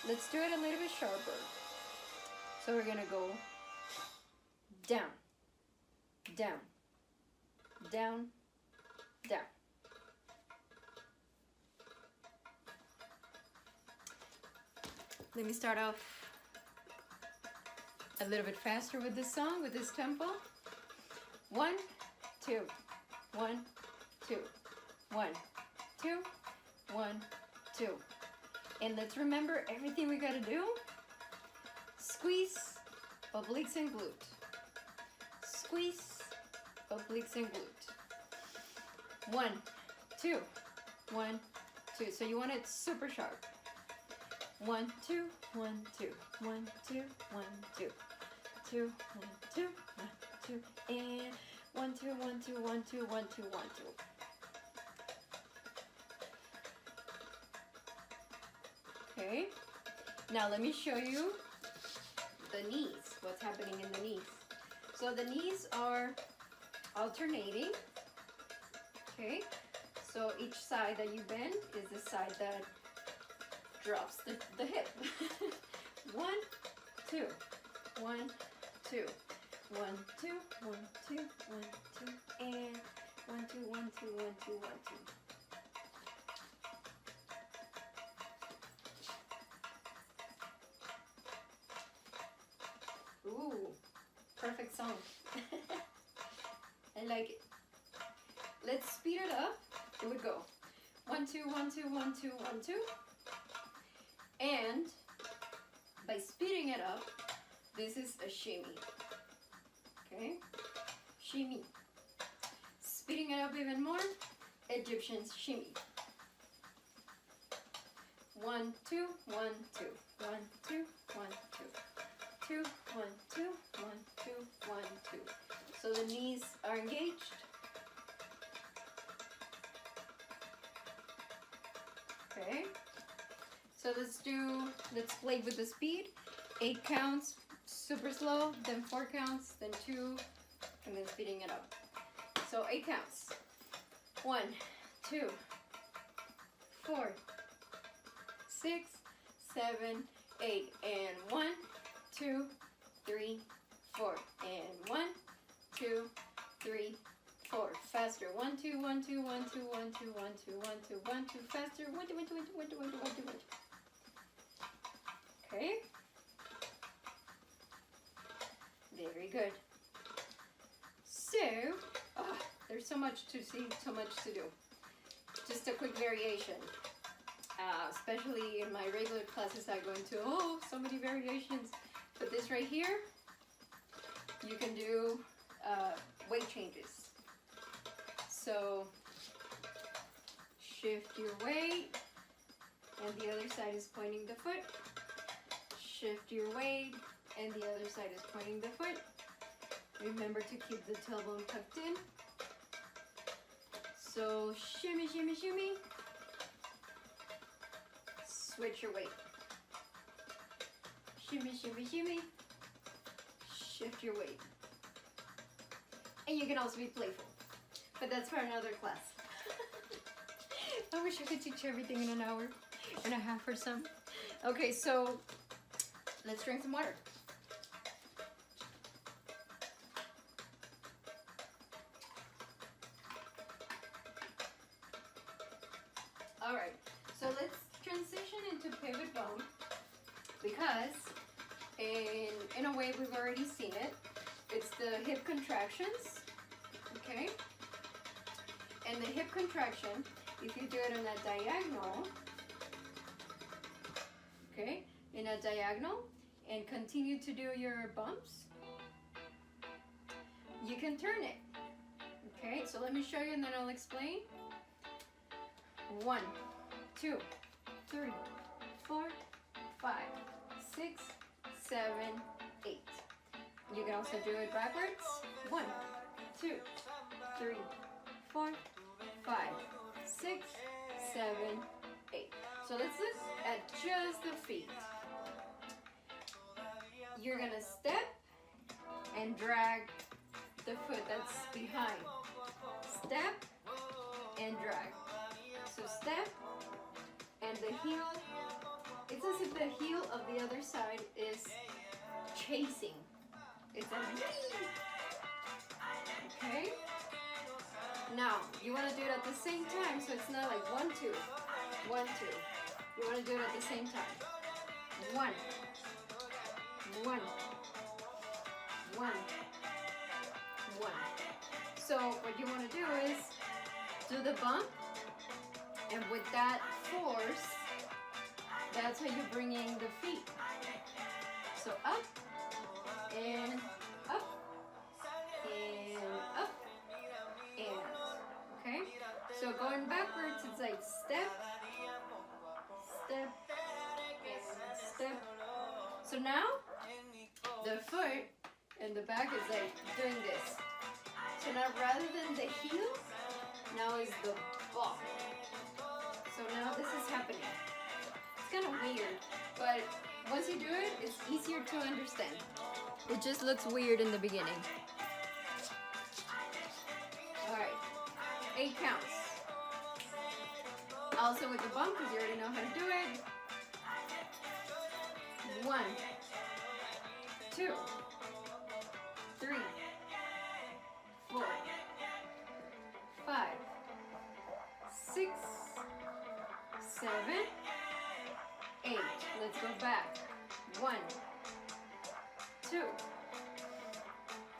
let's do it a little bit sharper. So we're gonna go down, down, down, down. Let me start off a little bit faster with this song, with this tempo. 1, 2, 1, 2, 1, 2, 1, 2. And let's remember everything we gotta do. Squeeze, obliques, and glute. Squeeze, obliques, and glute. 1, 2, 1, 2. So you want it super sharp. 1, 2, 1, 2, 1, 2, 1, 2, 2, 1, 2, 1, 2, and 1, 2, 1, 2, 1, 2, 1, 2, 1, 2. Okay. Now let me show you the knees. What's happening in the knees? So the knees are alternating. Okay. So each side that you bend is the side that drops the hip. 1, 2, 1, 2, 1, 2, 1, 2, 1, 2, and 1, 2, 1, 2, 1, 2, 1, 2. Ooh, perfect song. I like it. Let's speed it up. It would go 1, 2, 1, 2, 1, 2, 1, 2. And by speeding it up, this is a shimmy. Okay? Shimmy. Speeding it up even more, Egyptian shimmy. 1, 2, 1, 2. 1, 2, 1, 2. 2, 1, 2, 1, 2, 1, 2. So the knees are engaged. Okay. So let's play with the speed. 8 counts, super slow, then 4 counts, then 2, and then speeding it up. So 8 counts. 1, 2, 4, 6, 7, 8, and 1, 2, 3, 4, and 1, 2, 3, 4. Faster. 1, 2, 1, 2, 1, 2, 1, 2, 1, 2, 1, 2, 1, 2. Faster. 1, 2, 1, 2, 1, 2, 1, 2, 1, 2, 1, 2, 1, 2. Okay. Very good. So, there's so much to see, so much to do. Just a quick variation. Especially in my regular classes, I go into, so many variations. But this right here, you can do weight changes. So, shift your weight, and the other side is pointing the foot. Shift your weight, and the other side is pointing the foot. Remember to keep the tailbone tucked in. So, shimmy, shimmy, shimmy. Switch your weight. Shimmy, shimmy, shimmy. Shift your weight. And you can also be playful. But that's for another class. I wish I could teach everything in an hour and a half or so. Okay, so let's drink some water. All right, so let's transition into pivot bone. because in a way we've already seen it. It's the hip contractions, okay? And the hip contraction, if you do it on a diagonal, okay, in a diagonal, and continue to do your bumps, you can turn it. Okay, so let me show you and then I'll explain. 1, 2, 3, 4, 5, 6, 7, 8. You can also do it backwards. 1, 2, 3, 4, 5, 6, 7, 8. So let's look at just the feet. You're gonna step and drag the foot that's behind. Step and drag. So step and the heel, it's as if the heel of the other side is chasing. It's like, okay? Now, you want to do it at the same time, so it's not like 1, 2, 1, 2. You want to do it at the same time. 1, 1, 1, 1. So what you want to do is do the bump, and with that force, that's how you're bringing the feet. So up and up and up and, okay? So going backwards, it's like step, step, and step. So now the foot and the back is like doing this. So now rather than the heel, now is the ball. So now this is happening. It's kind of weird, but once you do it, it's easier to understand. It just looks weird in the beginning. Alright, 8 counts. Also with the bump, because you already know how to do it. 1, 2, 3, 4, 5, 6, 7, 8. Let's go back. 1, 2,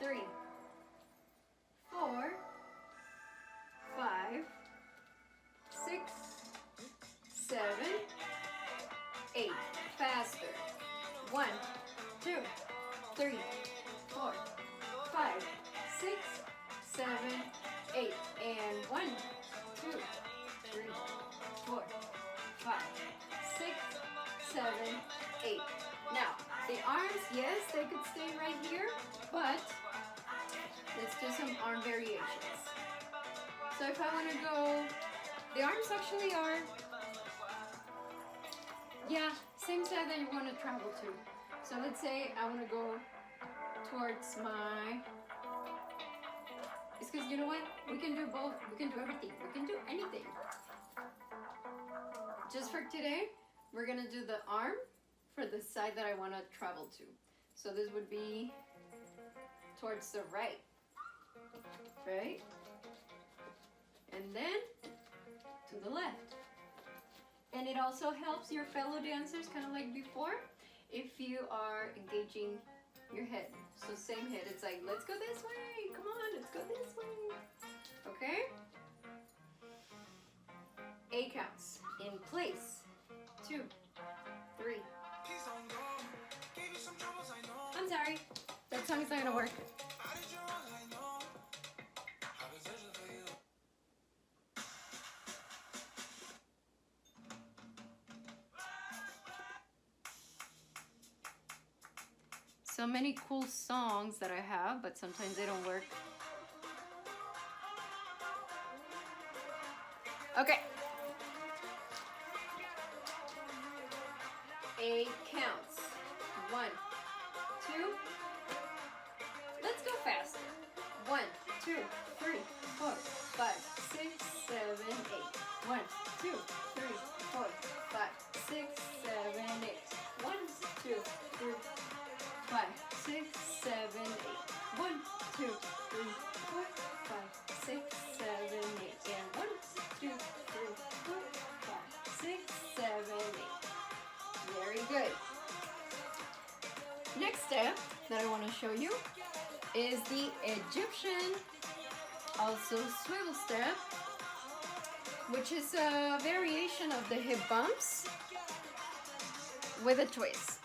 3, 4, 5, 6, 7, 8. Faster. 1, 2, 3, 4, 5, 6, 7, 8. And 1, 2, 3, 4, 5, 6, 7, 8. Now, the arms, yes, they could stay right here, but let's do some arm variations. So if I want to go, the arms actually are, yeah, same side that you want to travel to. So let's say I want to go towards my, it's because you know what? We can do both. We can do everything. We can do anything. Just for today, we're going to do the arm for the side that I want to travel to. So this would be towards the right. Right? And then to the left. And it also helps your fellow dancers, kind of like before, if you are engaging your head. So same head, it's like, let's go this way, come on, let's go this way. Okay? 8 counts. In place. 2, 3. I'm sorry, that song's not gonna work. So many cool songs that I have, but sometimes they don't work. Okay. 8 counts. 1, 2. Let's go faster. 1, 2, 3, 4, 5, 6, 7, 8. 1, 2, 3, 4, 5, 6, 7, 8. 1, 2, 3, 5, 6, 7, 8. 1, 2, 3, 4, 5, 6, 7, 8. And 1, 2, 3, 4, 5, 6, 7, 8. Very good. Next step that I want to show you is the Egyptian, also swivel step, which is a variation of the hip bumps with a twist.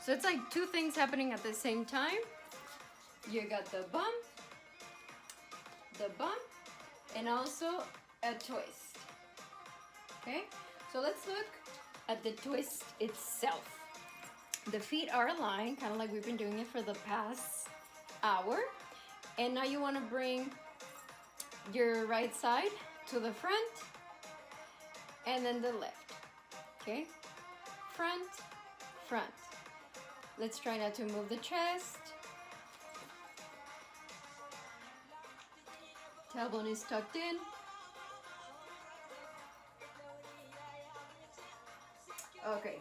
So it's like two things happening at the same time. You got the bump, and also a twist. Okay, so let's look at the twist itself. The feet are aligned, kind of like we've been doing it for the past hour. And now you want to bring your right side to the front and then the left. Okay, front, front. Let's try not to move the chest. Tailbone is tucked in. Okay,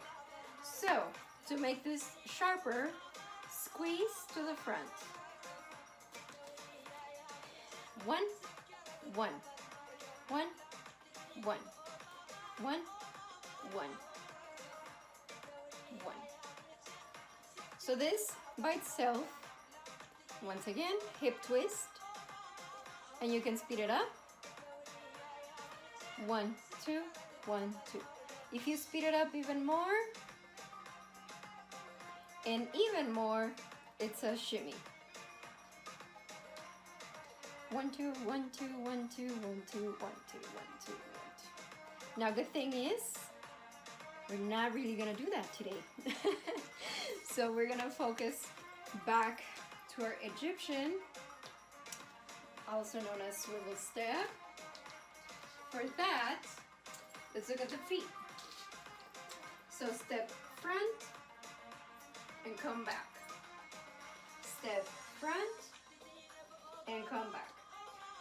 so to make this sharper, squeeze to the front. 1, 1, 1, 1, 1, 1, 1. So this by itself, once again, hip twist, and you can speed it up. 1, 2, 1, 2. If you speed it up even more, and even more, it's a shimmy. 1, 2, 1, 2, 1, 2, 1, 2, 1, 2, 1, 2, 1, 2. Now, good thing is, we're not really gonna do that today. So we're gonna focus back to our Egyptian, also known as swivel step. For that, let's look at the feet. So step front and come back. Step front and come back.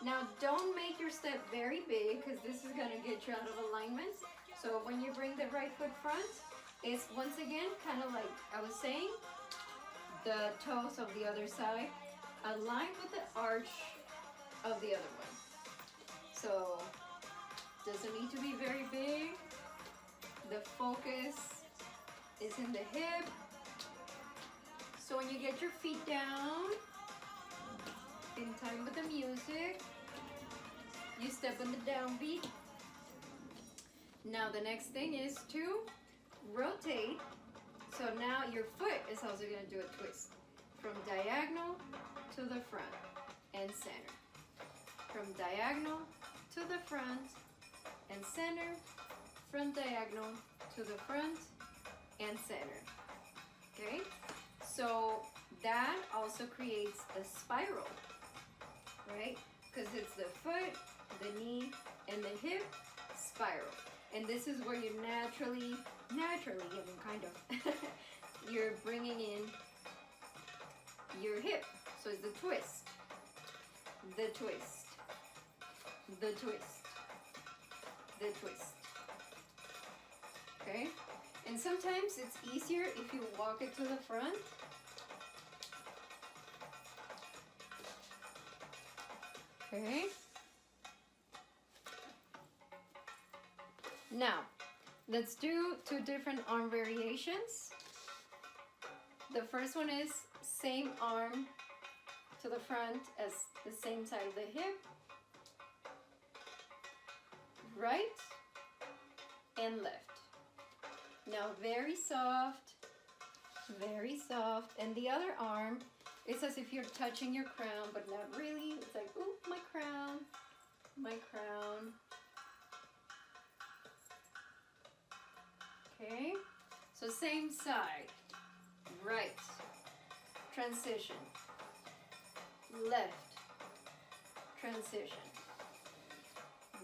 Now don't make your step very big because this is gonna get you out of alignment. So when you bring the right foot front, it's once again kind of like I was saying, the toes of the other side aligned with the arch of the other one. So doesn't need to be very big. The focus is in the hip. So when you get your feet down in time with the music, you step on the downbeat. Now the next thing is to rotate. So now your foot is also going to do a twist from diagonal to the front and center. From diagonal to the front and center. From diagonal to the front and center. Okay, so that also creates a spiral, right? Because it's the foot, the knee, and the hip spiral. And this is where you naturally, even kind of, you're bringing in your hip. So it's the twist, the twist, the twist, the twist. Okay? And sometimes it's easier if you walk it to the front. Okay? Now, let's do two different arm variations. The first one is same arm to the front as the same side of the hip. Right and left. Now very soft, and the other arm, it's as if you're touching your crown, but not really. It's like, ooh, my crown, my crown. Okay, so same side, right, transition, left, transition,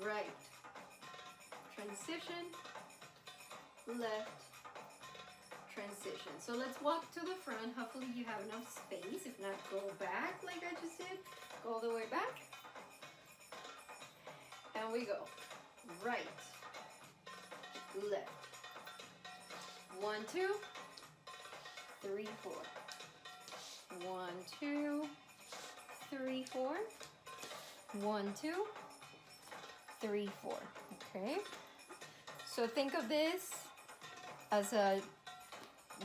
right, transition, left, transition. So let's walk to the front. Hopefully you have enough space. If not, go back like I just did. Go all the way back. And we go. Right, left. 1, 2, 3, 4. 1, 2, 3, 4. 1, 2, 3, 4. Okay. So think of this as a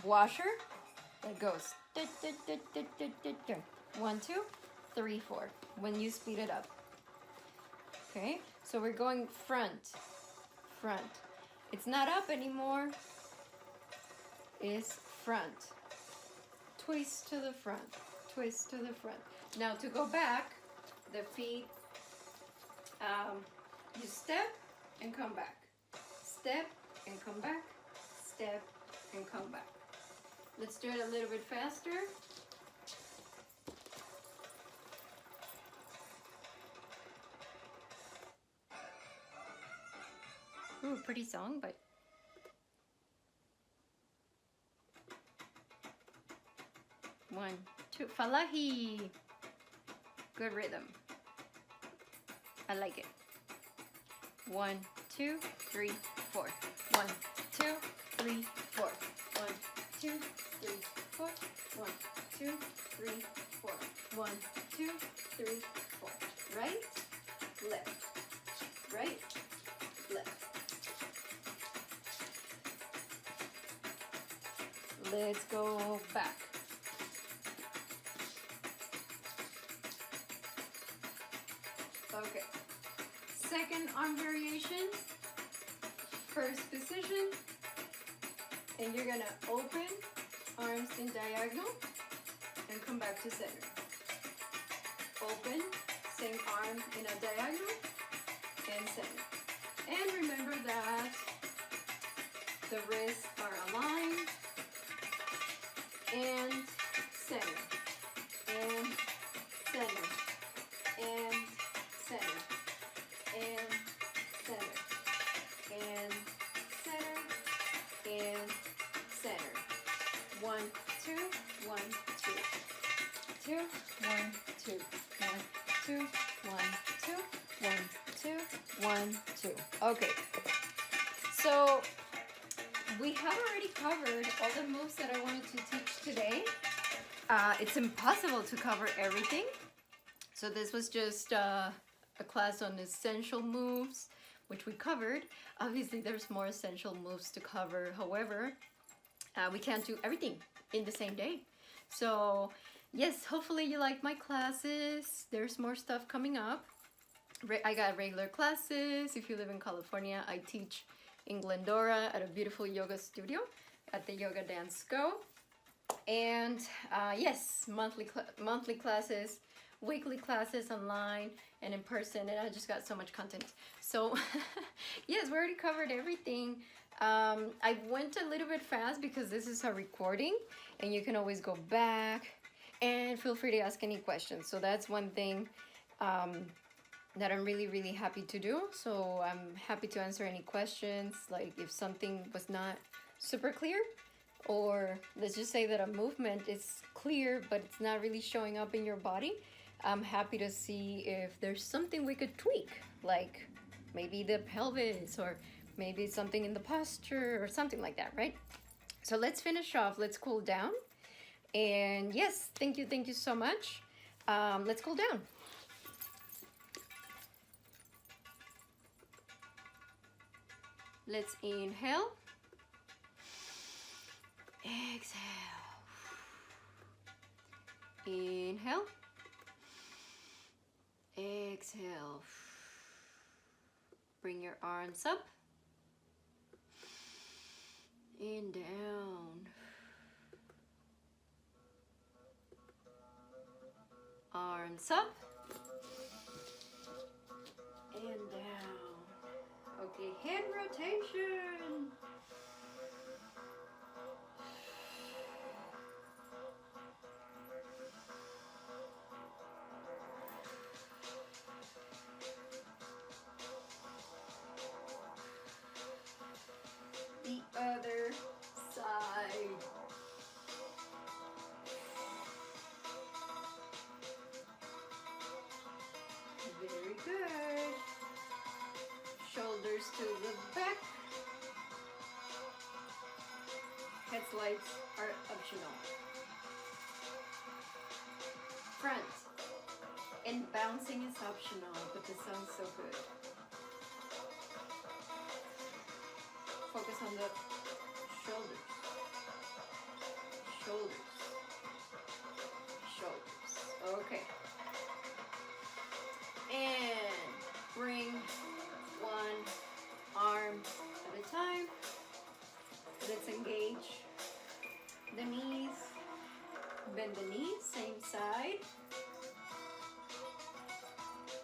washer It goes 1, 2, 3, 4 when you speed it up. Okay, so we're going front, front. It's not up anymore, it's front. Twist to the front, twist to the front. Now to go back, the feet, you step and come back. Step and come back, step and come back. Let's do it a little bit faster. Ooh, pretty song, but one, two, Falahi. Good rhythm. I like it. 1, 2, 3, 4. 1, 2, 3, 4. 1, 2, 3, 4. 1, 2, 3, 4. 1, 2, 3, 4. Right, left, right, left. Let's go back. Okay. Second arm variation. First position. And you're gonna open, arms in diagonal, and come back to center. Open, same arm in a diagonal, and center. And remember that the wrists are aligned, and center, and center, and center, and center, and center, and center. 1, 2, 1, 2, 2, 1, 2, 1, 2, 1, 2, 1, 2, 1, 2. Okay, so we have already covered all the moves that I wanted to teach today. It's impossible to cover everything. So this was just a class on essential moves, which we covered. Obviously, there's more essential moves to cover. However, we can't do everything in the same day. So yes, hopefully you like my classes. There's more stuff coming up. I got regular classes. If you live in California, I teach in Glendora at a beautiful yoga studio at the Yoga Dance Go. And yes, monthly classes, weekly classes online and in person, and I just got so much content. So yes, we already covered everything. I went a little bit fast because this is a recording and you can always go back and feel free to ask any questions. So that's one thing that I'm really happy to do. So I'm happy to answer any questions, like if something was not super clear, or let's just say that a movement is clear but it's not really showing up in your body. I'm happy to see if there's something we could tweak, like maybe the pelvis or maybe something in the posture or something like that, right? So let's finish off, let's cool down. And yes, thank you so much. Let's cool down. Let's inhale. Exhale. Inhale. Exhale. Bring your arms up and down. Arms up and down. Okay, hand rotation. The other side. Very good. Shoulders to the back. Head slides are optional. Front. And bouncing is optional, but this sounds so good. Focus on the shoulders. Shoulders. bend the knee, same side.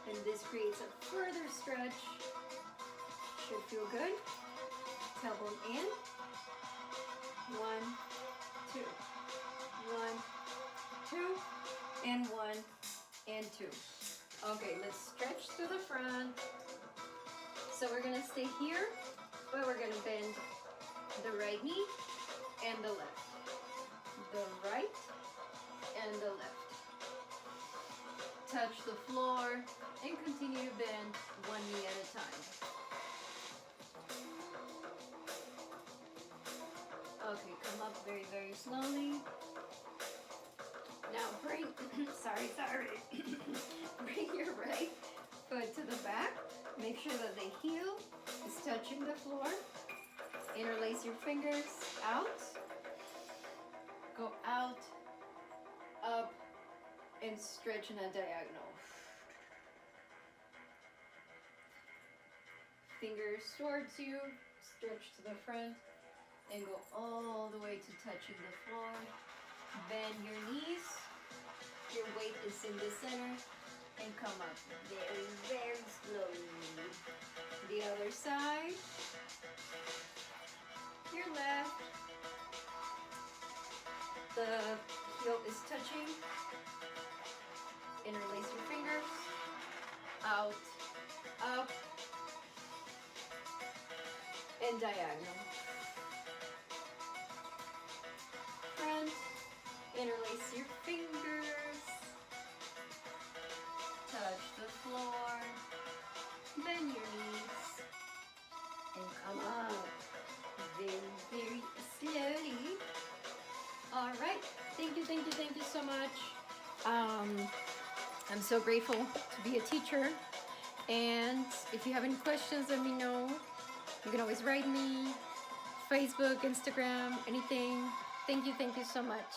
And this creates a further stretch. Should feel good. Tailbone in. 1, 2. 1, 2. And 1 and 2. Okay, let's stretch to the front. So we're gonna stay here, but we're gonna bend the right knee and the left. The right and the left. Touch the floor and continue to bend one knee at a time. Okay, come up very, very slowly. Now bring, sorry, bring your right foot to the back. Make sure that the heel is touching the floor. Interlace your fingers out. Go out, up, and stretch in a diagonal. Fingers towards you, stretch to the front, and go all the way to touching the floor. Bend your knees, your weight is in the center, and come up very, very slowly. The other side, your left, the heel is touching. Interlace your fingers, out, up, and diagonal. Front, interlace your fingers, touch the floor, bend your knees, and come up very, very slowly. All right, thank you so much. I'm so grateful to be a teacher, and if you have any questions, let me know. You can always write me, Facebook, Instagram, anything. Thank you so much.